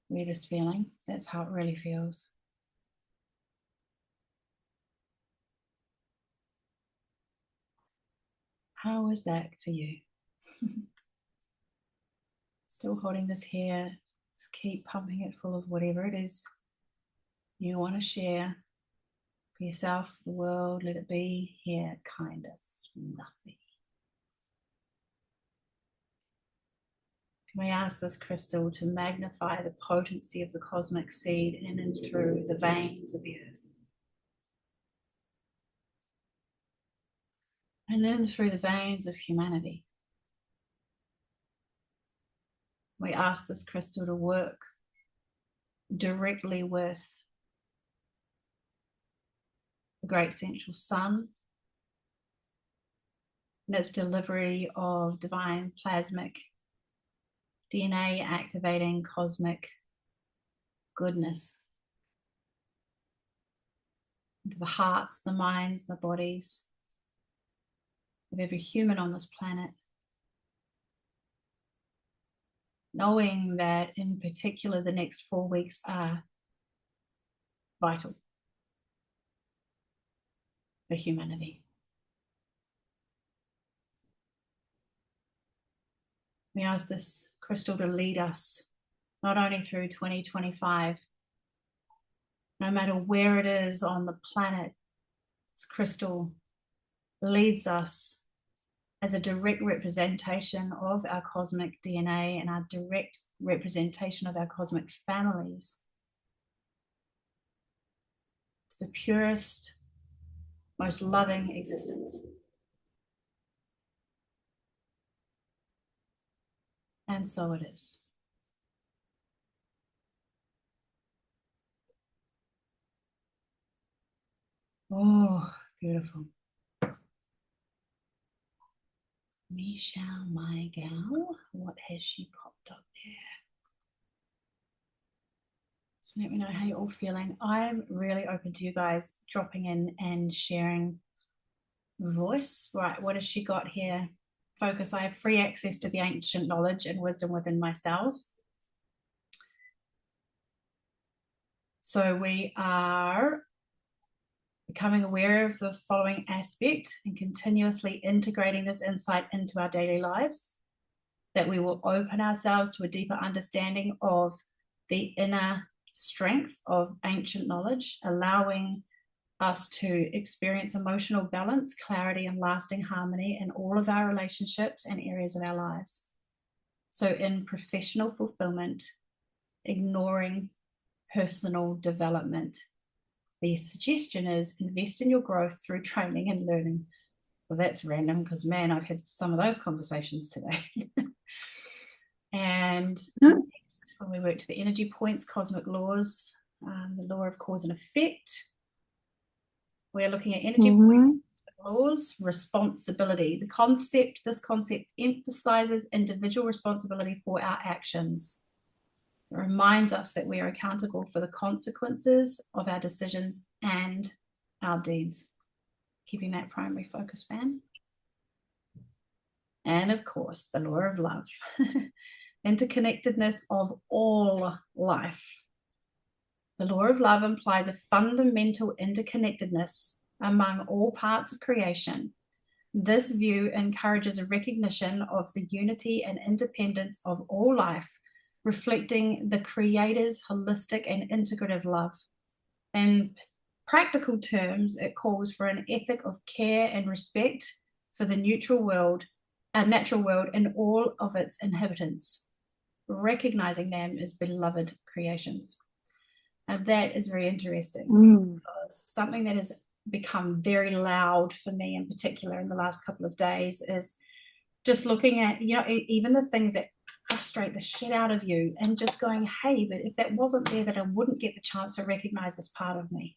Weirdest feeling? That's how it really feels. How is that for you? Still holding this here. Just keep pumping it full of whatever it is you want to share for yourself, the world. Let it be here, kind of nothing. Can we ask this crystal to magnify the potency of the cosmic seed in and through the veins of the earth? And then through the veins of humanity. We ask this crystal to work directly with the great central sun and its delivery of divine plasmic DNA activating cosmic goodness into the hearts, the minds, the bodies of every human on this planet. Knowing that in particular the next 4 weeks are vital for humanity. We ask this crystal to lead us not only through 2025, no matter where it is on the planet, this crystal leads us as a direct representation of our cosmic DNA and our direct representation of our cosmic families. It's the purest, most loving existence. And so it is. Oh, beautiful. Michelle, my gal, what has she popped up there? So let me know how you're all feeling. I'm really open to you guys dropping in and sharing voice. Right, what has she got here? Focus, I have free access to the ancient knowledge and wisdom within my cells. So we are becoming aware of the following aspect and continuously integrating this insight into our daily lives, that we will open ourselves to a deeper understanding of the inner strength of ancient knowledge, allowing us to experience emotional balance, clarity, and lasting harmony in all of our relationships and areas of our lives. So in professional fulfillment, ignoring personal development. The suggestion is invest in your growth through training and learning. Well, that's random because, man, I've had some of those conversations today. And next, when we work to the energy points, cosmic laws, the law of cause and effect, we're looking at energy points, explores responsibility. This concept emphasizes individual responsibility for our actions. It reminds us that we are accountable for the consequences of our decisions and our deeds. Keeping that primary focus, Van. And of course, the law of love. Interconnectedness of all life. The law of love implies a fundamental interconnectedness among all parts of creation. This view encourages a recognition of the unity and independence of all life, reflecting the Creator's holistic and integrative love. In practical terms, it calls for an ethic of care and respect for the natural world and all of its inhabitants, recognizing them as beloved creations. And that is very interesting. Because something that has become very loud for me in particular in the last couple of days is just looking at, even the things that frustrate the shit out of you and just going, hey, but if that wasn't there, that I wouldn't get the chance to recognize this part of me.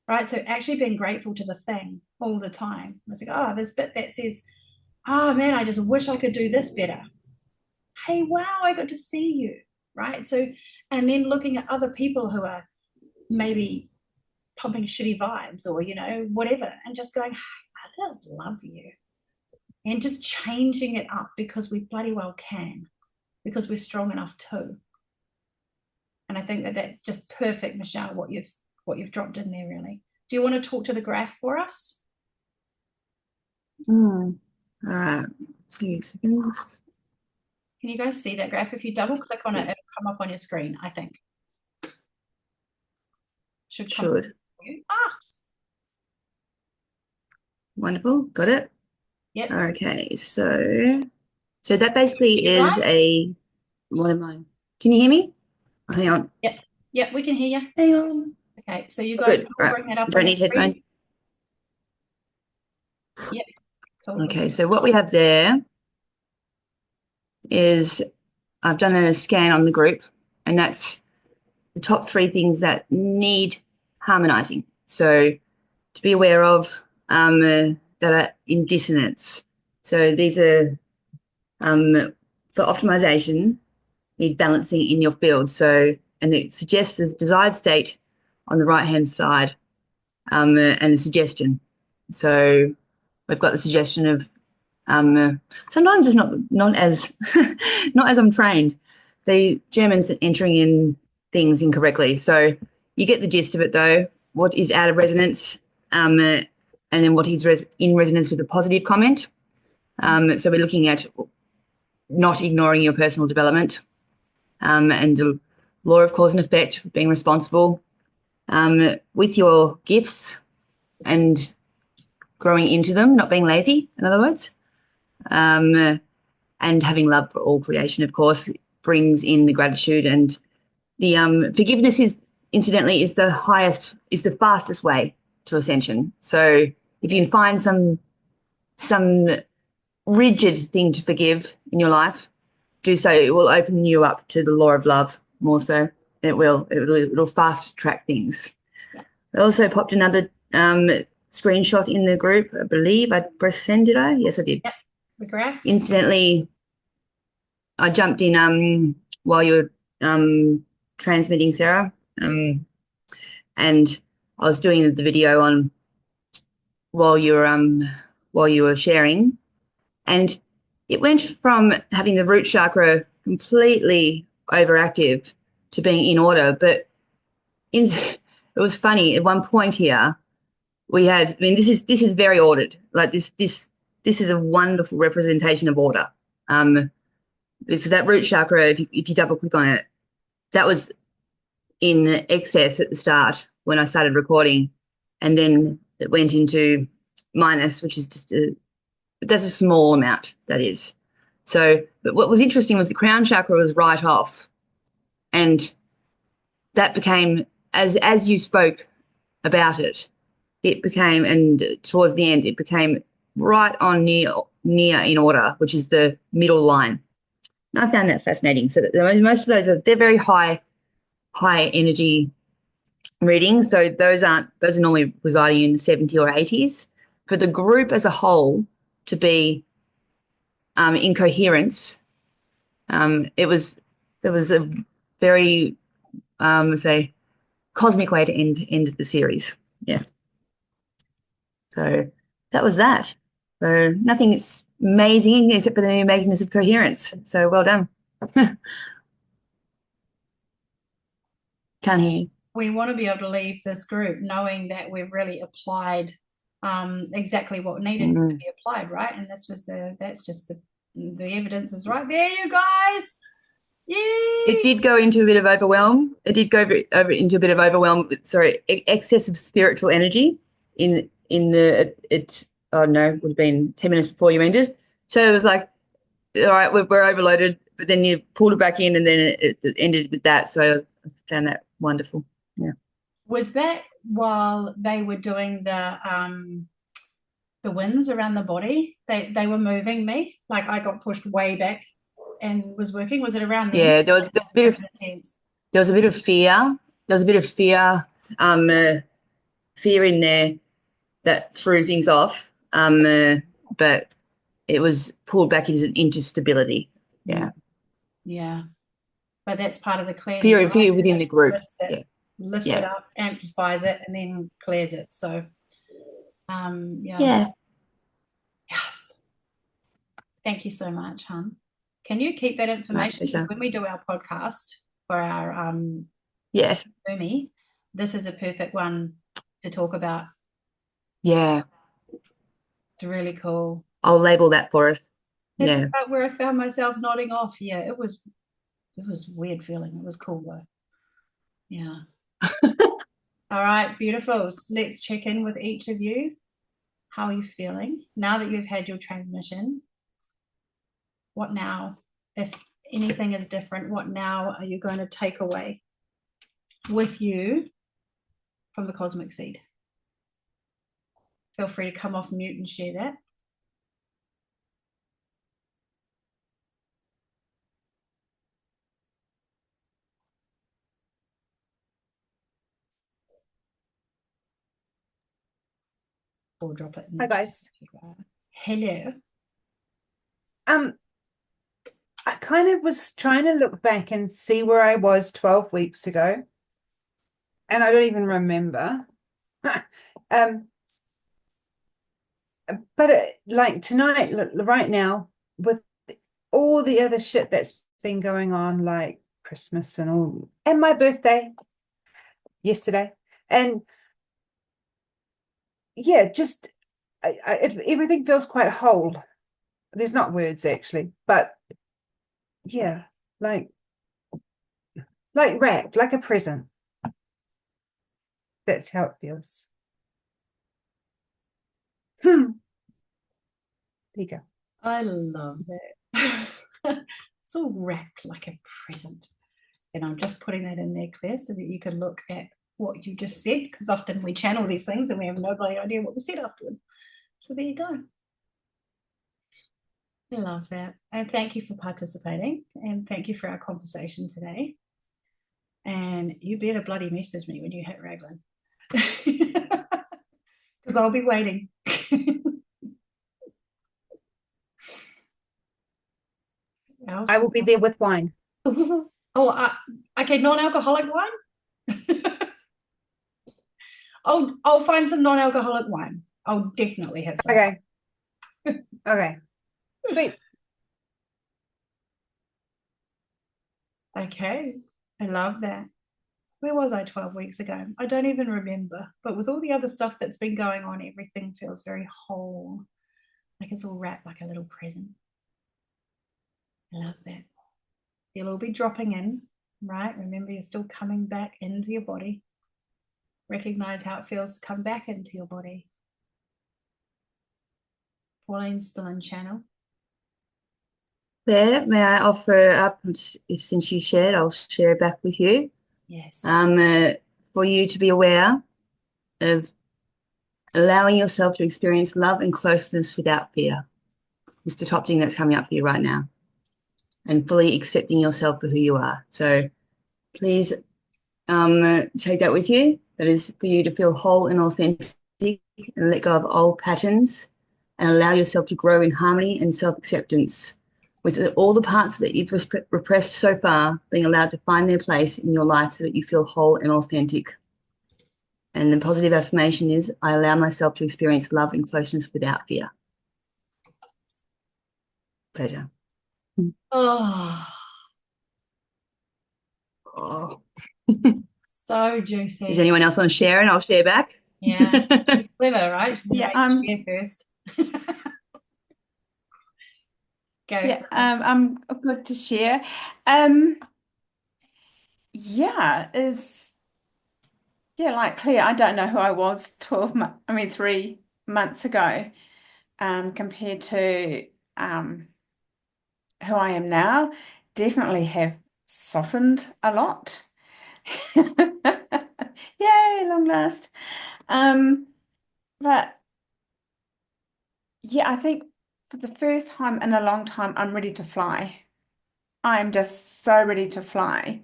Right? So actually being grateful to the thing all the time. I was like, oh, this bit that says, oh man, I just wish I could do this better. Hey, wow, I got to see you. Right? So, and then looking at other people who are maybe pumping shitty vibes or, whatever, and just going, hey, I just love you. And just changing it up because we bloody well can, because we're strong enough too. And I think that just perfect, Michelle, what you've dropped in there, really. Do you want to talk to the graph for us? All right. 2 seconds. Can you guys see that graph? If you double click on it, it'll come up on your screen, I think. Should come up for you. Wonderful. Got it? Yep. Okay. So that basically is what am I? Can you hear me? Oh, hang on. Yep, we can hear you. Hang on. Okay, so you guys can bring that up. You don't need headphones? Yep. Cool. Okay, so what we have there is I've done a scan on the group, and that's the top 3 things that need harmonizing. So to be aware of that are in dissonance. So these are for optimization, need balancing in your field. So, and it suggests this desired state on the right-hand side and the suggestion. So we've got the suggestion of sometimes it's not as not as I'm trained. The Germans entering in things incorrectly. So you get the gist of it though. What is out of resonance, and then what is in resonance with a positive comment. So we're looking at not ignoring your personal development, and the law of cause and effect, being responsible with your gifts and growing into them, not being lazy, in other words. And having love for all creation, of course, brings in the gratitude, and the forgiveness is the fastest way to ascension. So if you can find some rigid thing to forgive in your life, do so. It will open you up to the law of love more so. It'll fast track things. Yeah. I also popped another screenshot in the group. I believe I pressed send, did I? Yes, I did. Yep. The graph. Incidentally, I jumped in while you were transmitting, Sarah, and I was doing the video on while you were sharing, and it went from having the root chakra completely overactive to being in order. But it was funny. At one point here, we had. I mean, this is very ordered. Like this is a wonderful representation of order. So that root chakra, if you double click on it, that was in excess at the start when I started recording, and then it went into minus, which is just that's a small amount, that is. So, but what was interesting was the crown chakra was right off, and that became, as you spoke about it, it became, and towards the end, it became right on near in order, which is the middle line. And I found that fascinating. So that most of those they're very high energy readings. So those are normally residing in the 70s or 80s. for the group as a whole to be in coherence, there was a very say cosmic way to end the series. Yeah. So that was that. So nothing is amazing except for the amazingness of coherence. So well done. Can't hear you. We want to be able to leave this group knowing that we've really applied exactly what needed to be applied, right? And that's just the evidence is right there, you guys. Yay! It did go into a bit of overwhelm. It did go over into a bit of overwhelm. Sorry, excess of spiritual energy in the it. Oh no, it would have been 10 minutes before you ended. So it was like, all right, we're overloaded, but then you pulled it back in, and then it ended with that. So I found that wonderful. Yeah. Was that while they were doing the winds around the body? They were moving me, like I got pushed way back and was working. Was it around then? Yeah, there was a bit of fear. There was a bit of fear, fear in there that threw things off. But it was pulled back into stability. Yeah. Yeah. But that's part of the cleanse. Fear right? within the group. Lifts it up, amplifies it, and then clears it. So yeah. Yes. Thank you so much, hon. Can you keep that information? Because when we do our podcast for our yes, Boomy, this is a perfect one to talk about. Yeah. It's really cool. I'll label that for us. That's about where I found myself nodding off. Yeah, it was a weird feeling. It was cool though. Yeah. All right, beautifuls. Let's check in with each of you. How are you feeling now that you've had your transmission? What now? If anything is different, what now are you going to take away with you from the Cosmic Seed? Feel free to come off mute and share that. Or drop it in the Hi guys. Hello. I kind of was trying to look back and see where I was 12 weeks ago, and I don't even remember. But like tonight, right now, with all the other shit that's been going on, like Christmas and all, and my birthday yesterday, and yeah, just everything feels quite whole. There's not words actually, but yeah, like wrapped, like a present. That's how it feels. There you go. I love that. It's all wrapped like a present. And I'm just putting that in there, Claire, so that you can look at what you just said, because often we channel these things and we have no bloody idea what we said afterwards. So there you go. I love that. And thank you for participating, and thank you for our conversation today. And you better bloody message me when you hit Raglan, because I'll be waiting. I will be there with wine. Oh, okay, non-alcoholic wine. I'll find some non-alcoholic wine. I'll definitely have some. Okay. Okay. Wait. Okay, I love that. Where was I 12 weeks ago? I don't even remember. But with all the other stuff that's been going on, everything feels very whole. Like it's all wrapped like a little present. I love that. You'll all be dropping in, right? Remember, you're still coming back into your body. Recognize how it feels to come back into your body. Pauline's still in channel. Claire, may I offer up, since you shared, I'll share back with you. Yes. For you to be aware of allowing yourself to experience love and closeness without fear. It's the top thing that's coming up for you right now. And fully accepting yourself for who you are. So please take that with you. That is for you to feel whole and authentic and let go of old patterns and allow yourself to grow in harmony and self-acceptance, with all the parts that you've repressed so far being allowed to find their place in your life so that you feel whole and authentic. And the positive affirmation is, I allow myself to experience love and closeness without fear. Pleasure. Oh, Oh. so juicy. Does anyone else want to share? And I'll share back. Yeah, she's clever, right? She's Yeah, share first. Go. Yeah, I'm good to share. Yeah, like Claire, I don't know who I was 3 months ago, compared to who I am now. Definitely have softened a lot. Yay, long last. But yeah, I think for the first time in a long time, I'm ready to fly. I'm just so ready to fly.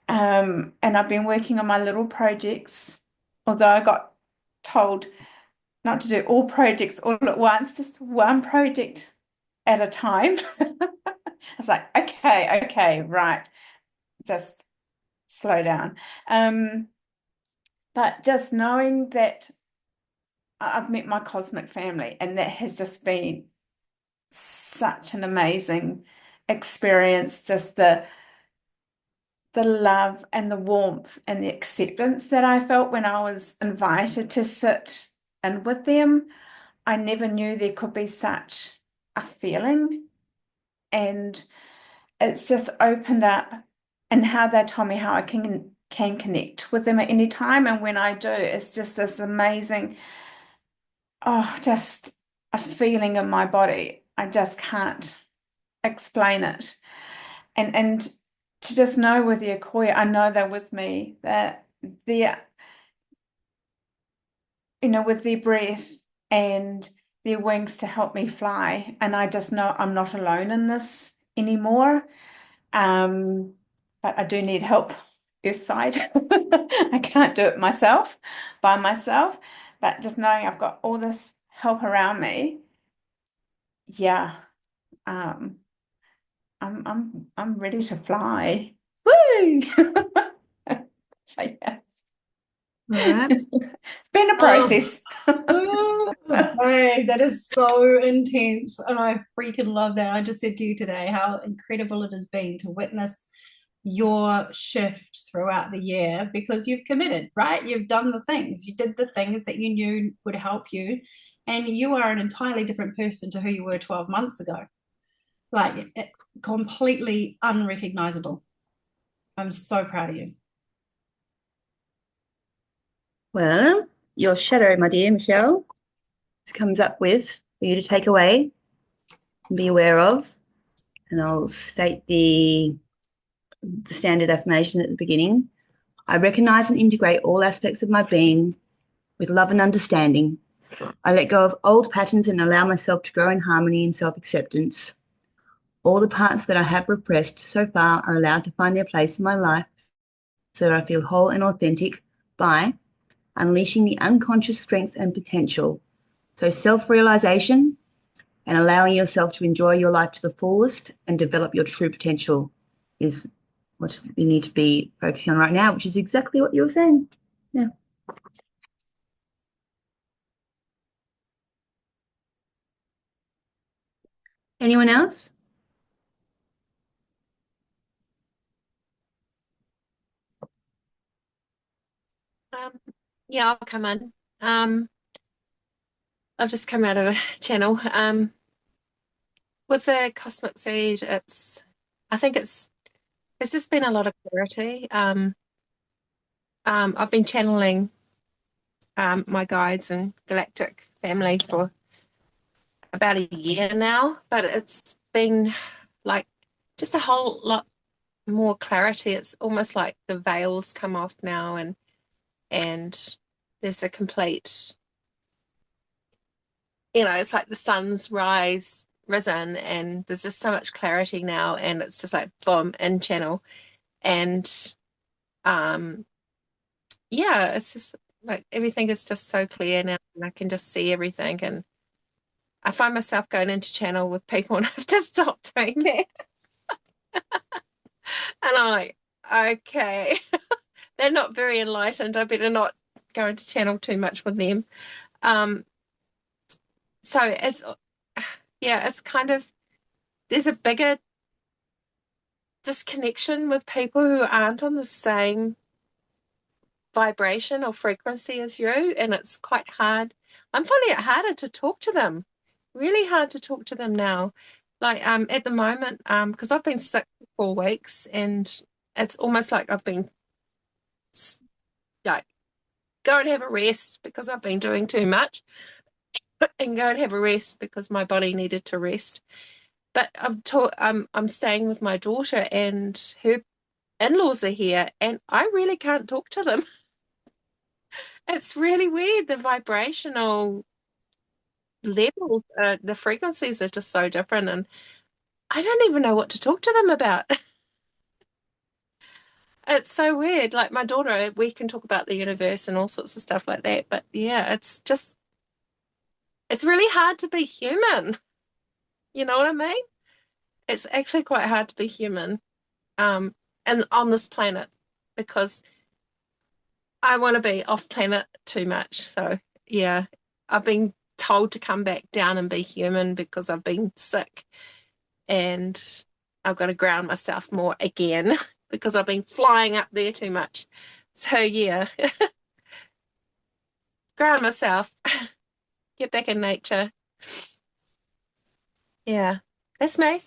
And I've been working on my little projects, although I got told not to do all projects all at once, just one project at a time. I was like, okay, right, just slow down. But just knowing that I've met my cosmic family, and that has just been such an amazing experience, just the love and the warmth and the acceptance that I felt when I was invited to sit in with them. I never knew there could be such a feeling, and it's just opened up, and how they told me how I can connect with them at any time, and when I do, it's just this amazing, just a feeling in my body. I just can't explain it. And to just know with the Akoya, I know they're with me, that they're, with their breath and their wings to help me fly. And I just know I'm not alone in this anymore. But I do need help earth side. I can't do it by myself. But just knowing I've got all this help around me, yeah. I'm ready to fly. Woo! So yeah. All right. It's been a process. Hey, that is so intense, and I freaking love that. I just said to you today how incredible it has been to witness your shift throughout the year, because you've committed, right? You've done the things. You did the things that you knew would help you, and you are an entirely different person to who you were 12 months ago. Like, completely unrecognizable. I'm so proud of you. Well, your shadow, my dear Michelle, comes up with for you to take away and be aware of. And I'll state the standard affirmation at the beginning. I recognize and integrate all aspects of my being with love and understanding. I let go of old patterns and allow myself to grow in harmony and self-acceptance. All the parts that I have repressed so far are allowed to find their place in my life so that I feel whole and authentic by unleashing the unconscious strengths and potential. So self-realization and allowing yourself to enjoy your life to the fullest and develop your true potential is what you need to be focusing on right now, which is exactly what you were saying. Yeah. Anyone else? Yeah, I'll come in. I've just come out of a channel. With the cosmic seed, I think it's just been a lot of clarity. I've been channeling my guides and galactic family for about a year now, but it's been like just a whole lot more clarity. It's almost like the veils come off now, and there's a complete, it's like the sun's risen, and there's just so much clarity now, and it's just like boom, in channel. And yeah, it's just Like everything is just so clear now, and I can just see everything. And I find myself going into channel with people, and I have to stop doing that. And I'm like, okay, they're not very enlightened. I better not go into channel too much with them. So it's, yeah, it's kind of, there's a bigger disconnection with people who aren't on the same vibration or frequency as you, and it's quite hard. I'm finding it harder to talk to them, really hard to talk to them now. Like at the moment, because I've been sick for 4 weeks, and it's almost like I've been like, go and have a rest because I've been doing too much, and go and have a rest because my body needed to rest. But I'm staying with my daughter, and her in-laws are here, and I really can't talk to them. It's really weird. The vibrational levels, the frequencies are just so different, and I don't even know what to talk to them about. It's so weird. Like my daughter, we can talk about the universe and all sorts of stuff like that, but yeah, it's really hard to be human. You know what I mean? It's actually quite hard to be human, and on this planet, because I want to be off planet too much. So yeah, I've been told to come back down and be human because I've been sick, and I've got to ground myself more again because I've been flying up there too much. So yeah, ground myself, get back in nature. Yeah, that's me.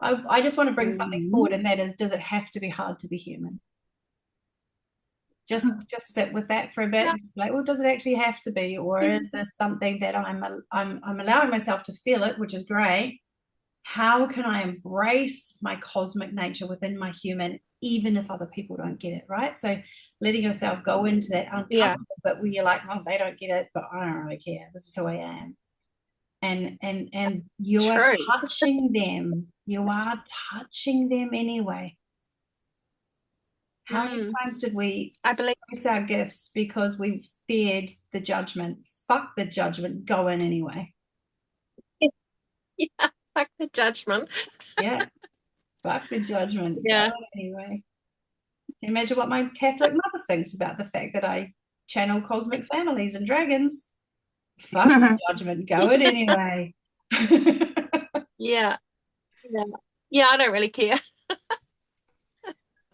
I just want to bring something forward, and that is, does it have to be hard to be human? Just sit with that for a bit. No. Just like, well, does it actually have to be, or is this something that I'm allowing myself to feel it, which is great. How can I embrace my cosmic nature within my human, even if other people don't get it, right? So letting yourself go into that uncomfortable bit where you're like, oh, they don't get it, but I don't really care. This is who I am. And you are True. touching them. You are touching them anyway. How many times did we I believe suppress our gifts because we feared the judgment? Fuck the judgment, go in anyway. yeah, like the judgment. Yeah, fuck the judgment, Yeah. go in anyway. Can you imagine what my Catholic mother thinks about the fact that I channel cosmic families and dragons? Fuck the judgment, go in anyway. Yeah. Yeah. Yeah, I don't really care.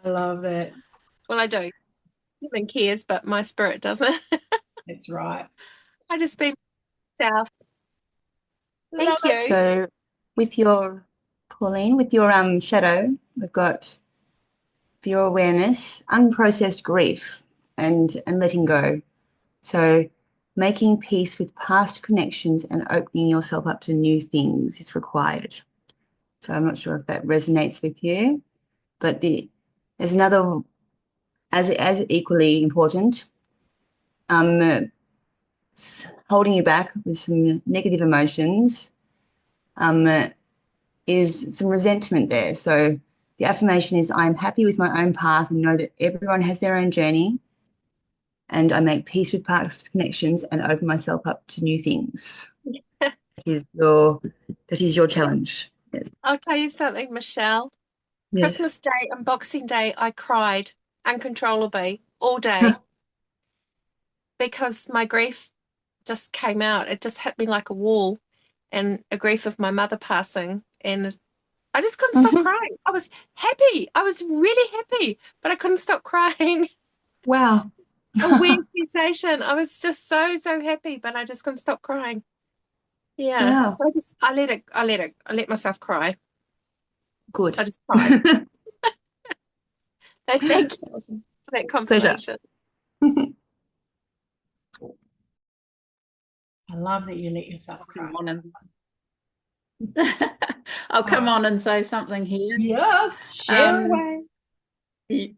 I love that. Well, I do. Human cares, but my spirit doesn't. That's right. I just be myself. Thank Love you. it. So with your, Pauline, with your shadow, we've got, for your awareness, unprocessed grief and letting go. So making peace with past connections and opening yourself up to new things is required. So I'm not sure if that resonates with you, but there's another, as equally important, holding you back with some negative emotions, is some resentment there. So the affirmation is, I'm happy with my own path and know that everyone has their own journey, and I make peace with past connections and open myself up to new things. That is your challenge. Yes. I'll tell you something, Michelle. Yes. Christmas Day and Boxing Day, I cried uncontrollably all day because my grief just came out. It just hit me like a wall, and a grief of my mother passing. And I just couldn't stop crying. I was happy. I was really happy, but I couldn't stop crying. Wow. A weird sensation. I was just so happy, but I just couldn't stop crying. Yeah. Wow. So I let myself cry. Good. I just cried. So thank you for that confirmation. I love that you let yourself cry. Come on and I'll come on and say something here. Yes, share away.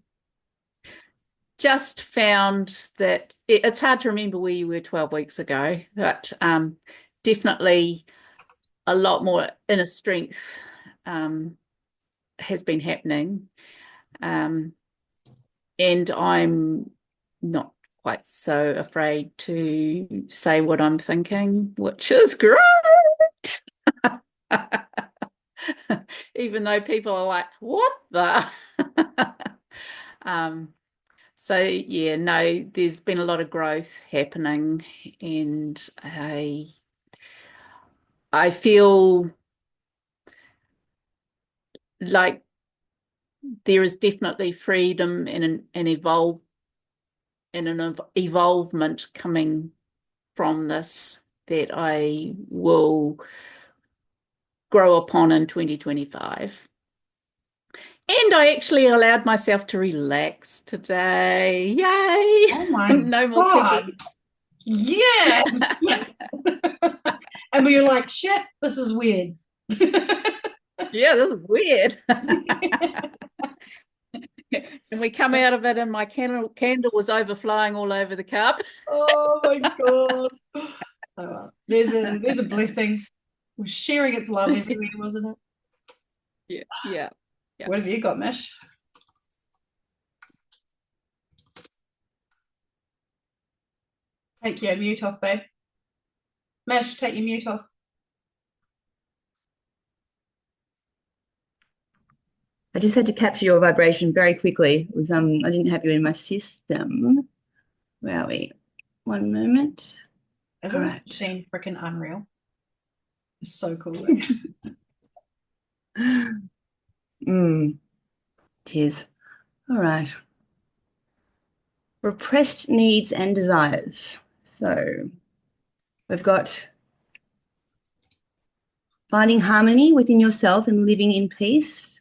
Just found that it's hard to remember where you were 12 weeks ago, but definitely a lot more inner strength has been happening. And and I'm not quite so afraid to say what I'm thinking, which is great. Even though people are like, what the? So yeah, no, there's been a lot of growth happening, and I feel like there is definitely freedom and an evolvement coming from this that I will grow upon in 2025. And I actually allowed myself to relax today. Yay! Oh my No more God. cookies. Yes. And we were like, shit, this is weird. Yeah, this is weird. And we come out of it, and my candle was overflowing all over the cup. Oh my God. Oh, well, there's a blessing. We're sharing its love everywhere, wasn't it? Yeah. What have you got, Mish? Take your mute off, babe. Mish, take your mute off. I just had to capture your vibration very quickly. It was I didn't have you in my system. Where are we? One moment. Isn't All this right. machine freaking unreal? It's so cool. Cheers. All right. Repressed needs and desires. So we've got finding harmony within yourself and living in peace.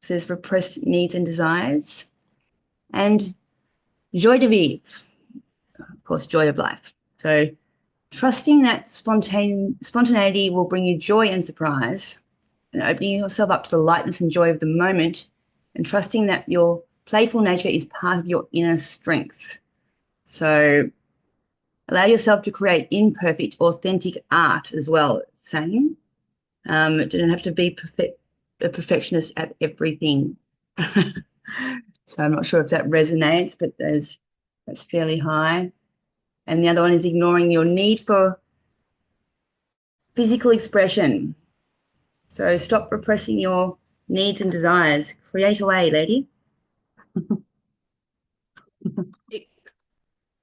Says repressed needs and desires. And joie de vivre, of course, joy of life. So trusting that spontaneity will bring you joy and surprise, and opening yourself up to the lightness and joy of the moment, and trusting that your playful nature is part of your inner strength. So allow yourself to create imperfect, authentic art as well, it's saying. It don't have to be a perfectionist at everything. So I'm not sure if that resonates, but that's fairly high. And the other one is ignoring your need for physical expression. So stop repressing your needs and desires. Create away, lady.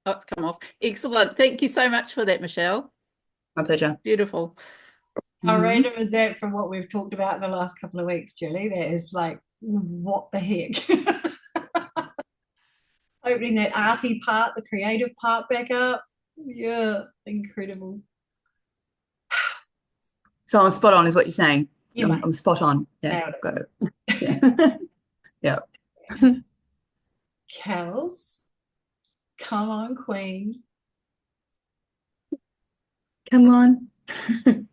Oh, it's come off. Excellent. Thank you so much for that, Michelle. My pleasure. Beautiful. How random is that from what we've talked about in the last couple of weeks, Julie? That is like, what the heck? Opening that arty part, the creative part back up. Yeah, incredible. So I'm spot on, is what you're saying. Yeah, mate. I'm spot on. Yeah, Nailed it. got it. Yeah. Yeah. Kels, come on, Queen. Come on.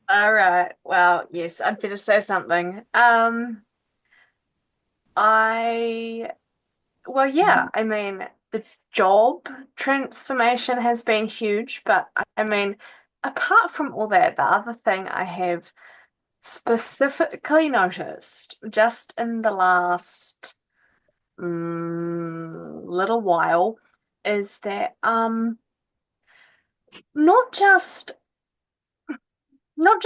All right. Well, yes, I'd better say something. I mean, the job transformation has been huge, but I mean, apart from all that, the other thing I have specifically noticed just in the last little while is that not just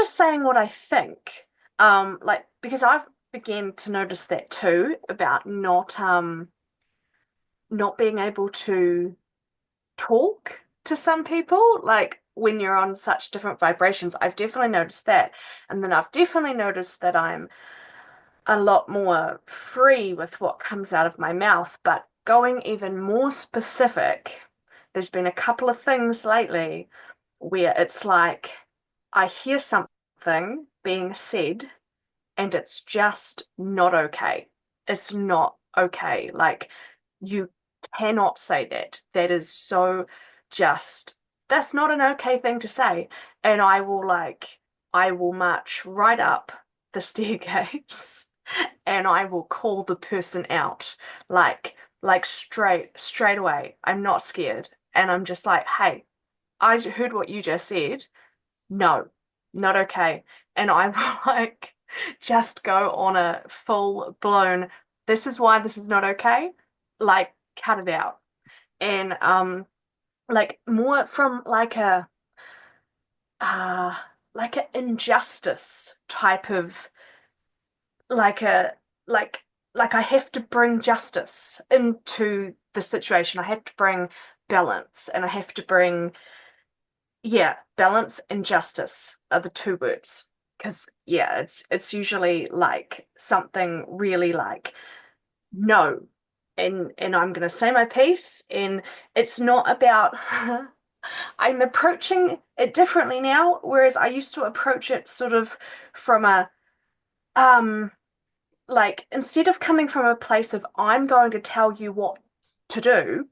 saying what I think, like because I've began to notice that too about not being able to talk to some people, like when you're on such different vibrations. I've definitely noticed that. And then I've definitely noticed that I'm a lot more free with what comes out of my mouth. But going even more specific, there's been a couple of things lately where it's like I hear something being said and it's just not okay. It's not okay. Like, you cannot say that. That is so just, that's not an okay thing to say. And I will march right up the staircase and I will call the person out like straight away. I'm not scared. And I'm just like, hey, I heard what you just said. No, not okay. And I will like just go on a full blown, this is why this is not okay. Like, cut it out. And like more from like a like an injustice type of like a like I have to bring justice into the situation. I have to bring balance, and I have to bring, yeah, balance and justice are the two words. Because yeah, it's usually like something really like no, and I'm gonna say my piece, and it's not about I'm approaching it differently now, whereas I used to approach it sort of from a like instead of coming from a place of I'm going to tell you what to do,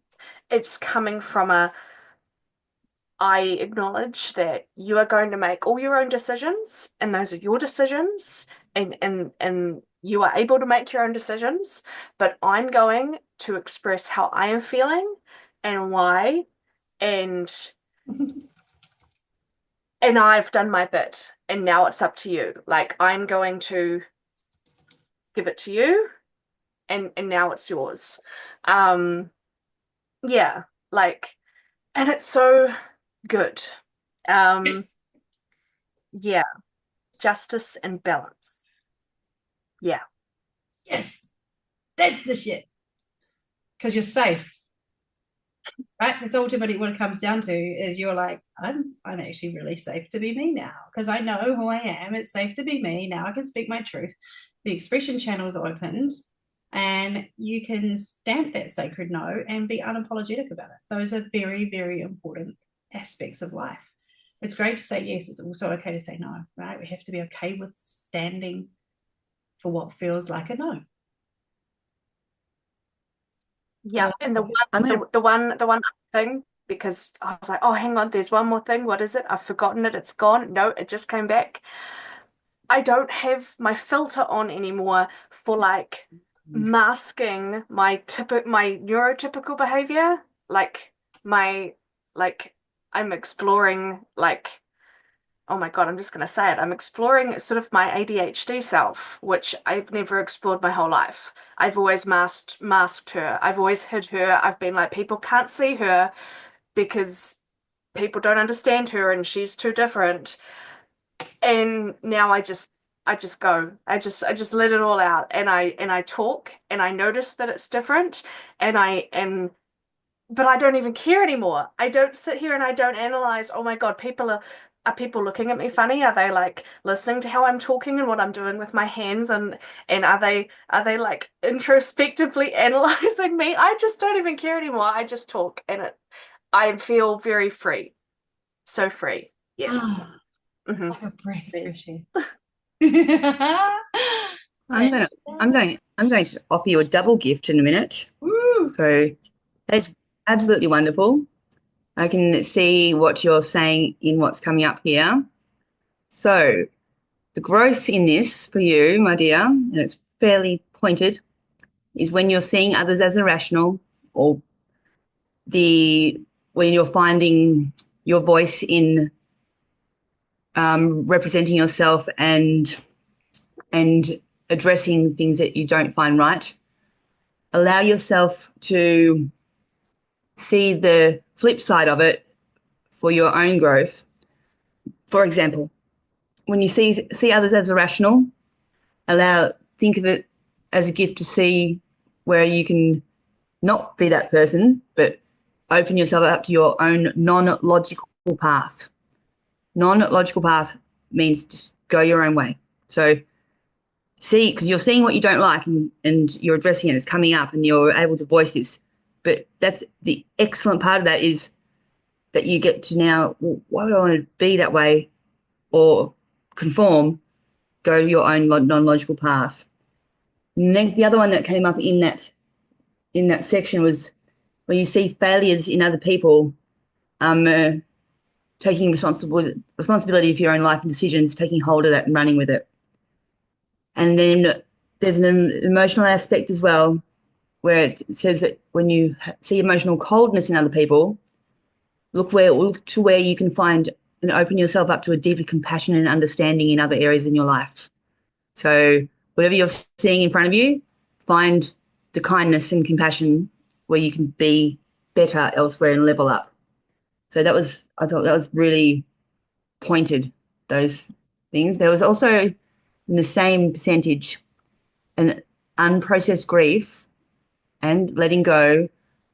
it's coming from a I acknowledge that you are going to make all your own decisions, and those are your decisions, and you are able to make your own decisions, but I'm going to express how I am feeling and why, and I've done my bit, and now it's up to you. Like I'm going to give it to you, and now it's yours. Yeah, like, and it's so good. Yeah, justice and balance. Yeah. Yes, that's the shit. Because you're safe, right? That's ultimately what it comes down to. Is you're like, I'm actually really safe to be me now because I know who I am. It's safe to be me now. I can speak my truth. The expression channel's opened, and you can stamp that sacred no and be unapologetic about it. Those are very, very important aspects of life. It's great to say yes. It's also okay to say no, right? We have to be okay with standing for what feels like a no. Yeah, and the I'm gonna one thing, because I was like, oh, hang on, there's one more thing. What is it? I've forgotten it. It's gone. No, it just came back. I don't have my filter on anymore for like masking my neurotypical behavior. Like I'm exploring like, oh my God, I'm just gonna say it. I'm exploring sort of my ADHD self, which I've never explored my whole life. I've always masked her. I've always hid her. I've been like, people can't see her because people don't understand her and she's too different. And now I just go. I just let it all out, and I talk, and I notice that it's different, and but I don't even care anymore. I don't sit here and I don't analyze, oh my God, are people looking at me funny? Are they like listening to how I'm talking and what I'm doing with my hands, and are they like introspectively analyzing me? I just don't even care anymore. I just talk, and I feel very free. So free. Yes. Mhm. Like a breath of fresh air. I'm going to offer you a double gift in a minute. Woo! So that's absolutely wonderful. I can see what you're saying in what's coming up here. So the growth in this for you, my dear, and it's fairly pointed, is when you're seeing others as irrational, or when you're finding your voice in representing yourself and addressing things that you don't find right. Allow yourself to see the flip side of it for your own growth. For example, when you see others as irrational, think of it as a gift to see where you can not be that person, but open yourself up to your own non-logical path. Non-logical path means just go your own way. So because you're seeing what you don't like, and you're addressing it, it's coming up, and you're able to voice this. But that's the excellent part of that, is that you get to now, well, why would I want to be that way or conform? Go your own non-logical path. And then the other one that came up in that section was when you see failures in other people, taking responsibility for your own life and decisions, taking hold of that and running with it. And then there's an emotional aspect as well, where it says that when you see emotional coldness in other people, look to where you can find and open yourself up to a deeper compassion and understanding in other areas in your life. So whatever you're seeing in front of you, find the kindness and compassion where you can be better elsewhere and level up. So I thought that was really pointed, those things. There was also in the same percentage an unprocessed grief and letting go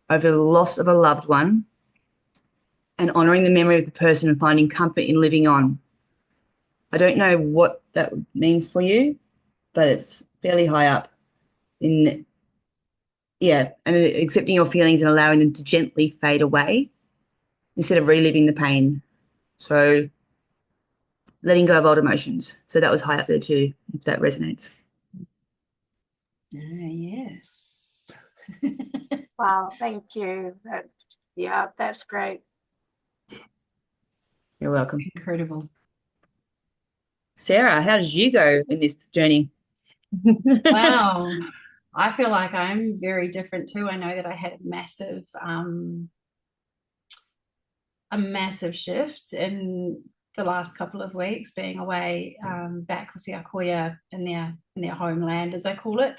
over the loss of a loved one and honouring the memory of the person and finding comfort in living on. I don't know what that means for you, but it's fairly high up in, and accepting your feelings and allowing them to gently fade away instead of reliving the pain. So letting go of old emotions. So that was high up there too, if that resonates. Yes. Wow, thank you. That's great. You're welcome. Incredible. Sarah, how did you go in this journey? Wow. I feel like I'm very different too. I know that I had a massive shift in the last couple of weeks, being away back with the Akoya in their homeland, as I call it.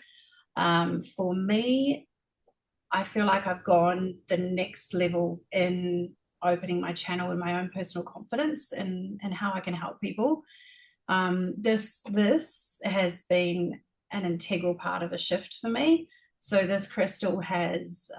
For me, I feel like I've gone the next level in opening my channel and my own personal confidence and how I can help people. This has been an integral part of a shift for me. So this crystal has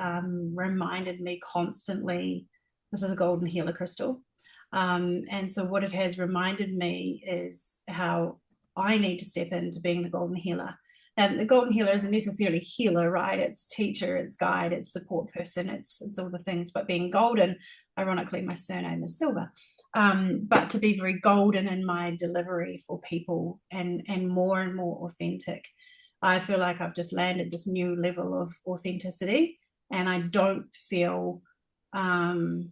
reminded me constantly, this is a golden healer crystal. And so what it has reminded me is how I need to step into being the golden healer. And the golden healer isn't necessarily healer, right? It's teacher, it's guide, it's support person, it's all the things. But being golden, ironically, my surname is Silver. But to be very golden in my delivery for people and more authentic. I feel like I've just landed this new level of authenticity, and I don't feel my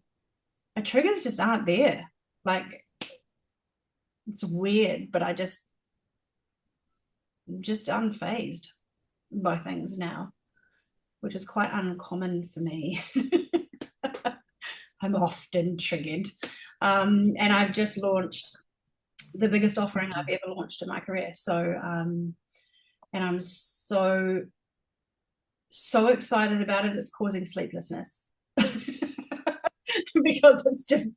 triggers just aren't there. Like, it's weird, but I just unfazed by things now, which is quite uncommon for me. I'm often triggered. And I've just launched the biggest offering I've ever launched in my career. So, and I'm so excited about it. It's causing sleeplessness because it's just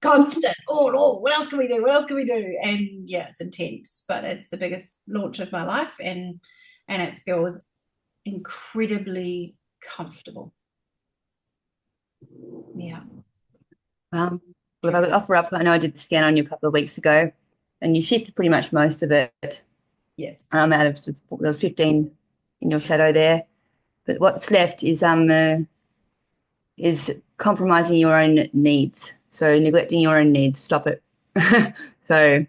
constant. Oh, what else can we do? What else can we do? And yeah, it's intense, but it's the biggest launch of my life, and it feels incredibly comfortable. Yeah. Well, if I could offer up, I know I did the scan on you a couple of weeks ago, and you shifted pretty much most of it. Yeah. Out of there was 15 in your shadow there, but what's left is compromising your own needs. So neglecting your own needs, stop it. So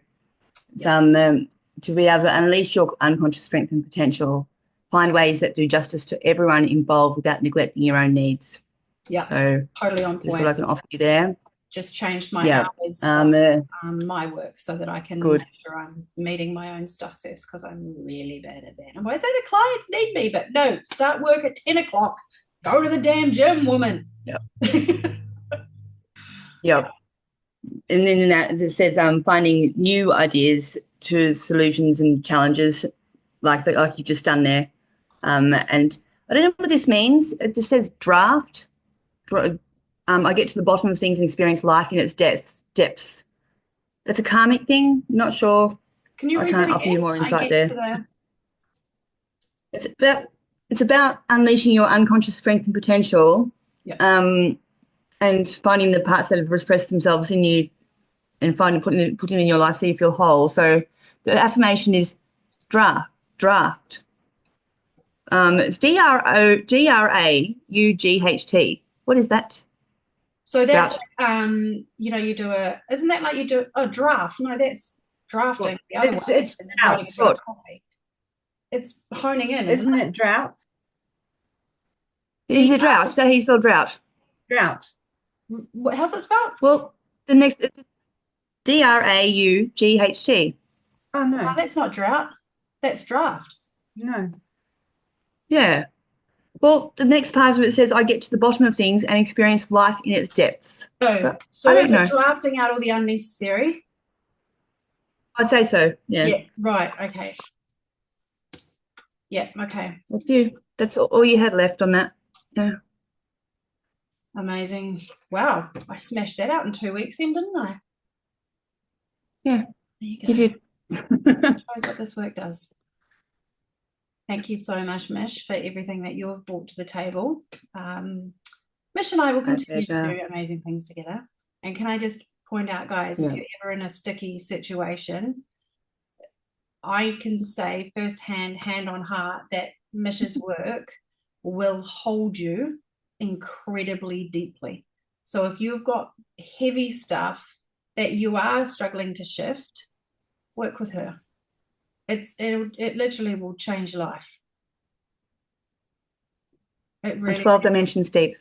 to be able to unleash your unconscious strength and potential, find ways that do justice to everyone involved without neglecting your own needs. Yeah. So Totally on that's point. what I can offer you there. Just changed my hours on my work so that I can make sure I'm meeting my own stuff first, because I'm really bad at that. And I say the clients need me, but no, start work at 10 o'clock. Go to the damn gym, woman. Yeah. Yeah. And then it says finding new ideas to solutions and challenges like you've just done there. And I don't know what this means. It just says draft. I get to the bottom of things and experience life in its depths. That's a karmic thing. Not sure. Can you I can't offer you more insight there. It's about unleashing your unconscious strength and potential. Yeah. And finding the parts that have repressed themselves in you and putting them in your life so you feel whole. So the affirmation is draft. It's DRAUGHT. What is that? So that's you do isn't that like you do a draft? No, that's drafting. The other one It's writing about coffee. It's honing in, isn't it? Drought. Is it drought? So he spelled drought. Drought. How's it spelled? Well, the next DRAUGHT. Oh no. No, that's not drought. That's draft. No. Yeah. Well, the next part of it says, I get to the bottom of things and experience life in its depths. So is it drafting out all the unnecessary? I'd say so, yeah. Yeah, right, okay. Yeah, okay. That's all you had left on that. Yeah. Amazing. Wow, I smashed that out in 2 weeks then, didn't I? Yeah, There you go. you did. Shows what this work does. Thank you so much, Mish, for everything that you've brought to the table. Mish and I will My continue to pleasure. do amazing things together. And can I just point out, guys, if Yeah. you're ever in a sticky situation, I can say firsthand, hand on heart, that Mish's work will hold you incredibly deeply. So if you've got heavy stuff that you are struggling to shift, work with her. It literally will change your life. It And really 12 dimensions deep.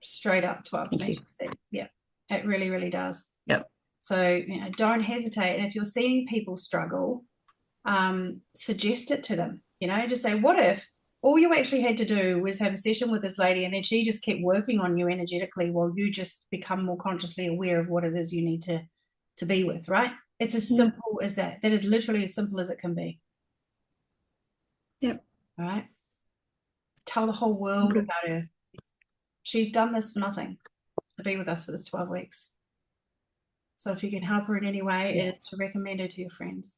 straight up 12 Thank you. dimensions deep. Yeah, it really, really does. Yep. So, don't hesitate. And if you're seeing people struggle, suggest it to them. Just say, what if all you actually had to do was have a session with this lady and then she just kept working on you energetically while you just become more consciously aware of what it is you need to be with, right? It's as simple as that. That is literally as simple as it can be. Yep. All right. Tell the whole world Simple. about her. She's done this for nothing, to be with us for this 12 weeks. So if you can help her in any way, it is to recommend her to your friends.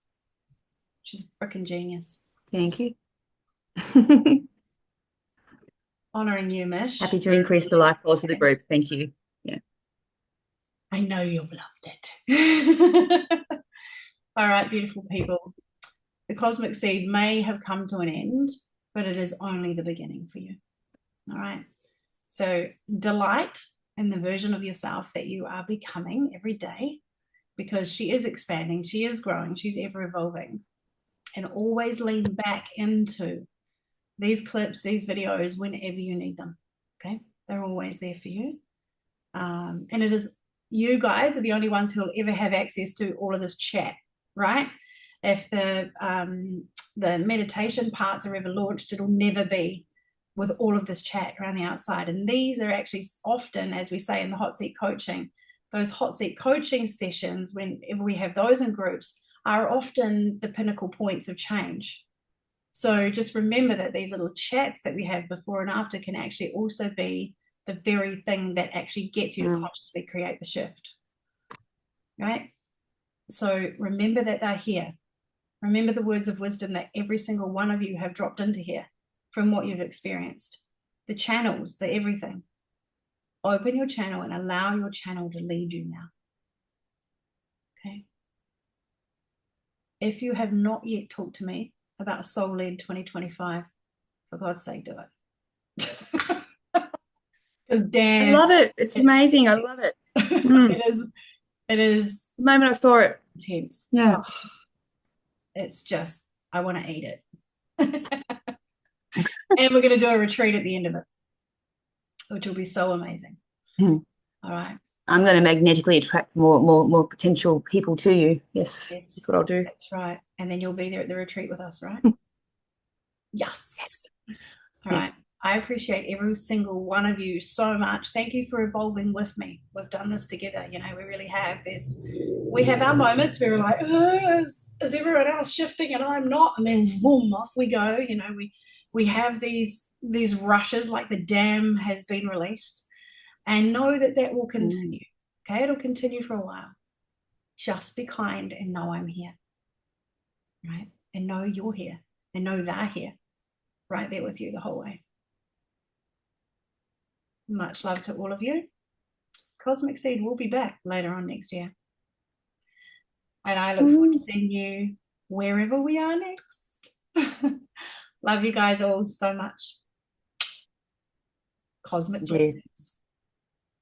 She's a freaking genius. Thank you. Honoring you, Mish. Happy to increase the life force of the group. Thank you. I know you've loved it. All right, beautiful people. The cosmic seed may have come to an end, but it is only the beginning for you. All right. So delight in the version of yourself that you are becoming every day, because she is expanding, she is growing, she's ever evolving. And always lean back into these clips, these videos, whenever you need them. Okay. They're always there for you. And it is, you guys are the only ones who will ever have access to all of this chat, right? If the meditation parts are ever launched, it'll never be with all of this chat around the outside. And these are actually often, as we say in the hot seat coaching, those hot seat coaching sessions, whenever we have those in groups, are often the pinnacle points of change. So just remember that these little chats that we have before and after can actually also be the very thing that actually gets you to consciously create the shift, right? So remember that they're here. Remember the words of wisdom that every single one of you have dropped into here from what you've experienced. The channels, the everything. Open your channel and allow your channel to lead you now. Okay. If you have not yet talked to me about Soul Led 2025, for God's sake, do it. Because I love it. It's amazing. I love it. It is The moment I saw it. intense. Yeah. Oh, it's just, I want to eat it. And we're going to do a retreat at the end of it, which will be so amazing. All right. I'm going to magnetically attract more potential people to you. Yes, that's what I'll do. That's right. And then you'll be there at the retreat with us, right? Yes. All right. I appreciate every single one of you so much. Thank you for evolving with me. We've done this together. We really have. We have our moments where we're like, is everyone else shifting and I'm not? And then boom, off we go. We have these rushes like the dam has been released, and know that will continue. Okay, it'll continue for a while. Just be kind and know I'm here, right? And know you're here, and know they're here, right there with you the whole way. Much love to all of you. Cosmic Seed will be back later on next year, and I look forward to seeing you wherever we are next. Love you guys all so much. Cosmic blessings.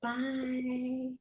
Bye.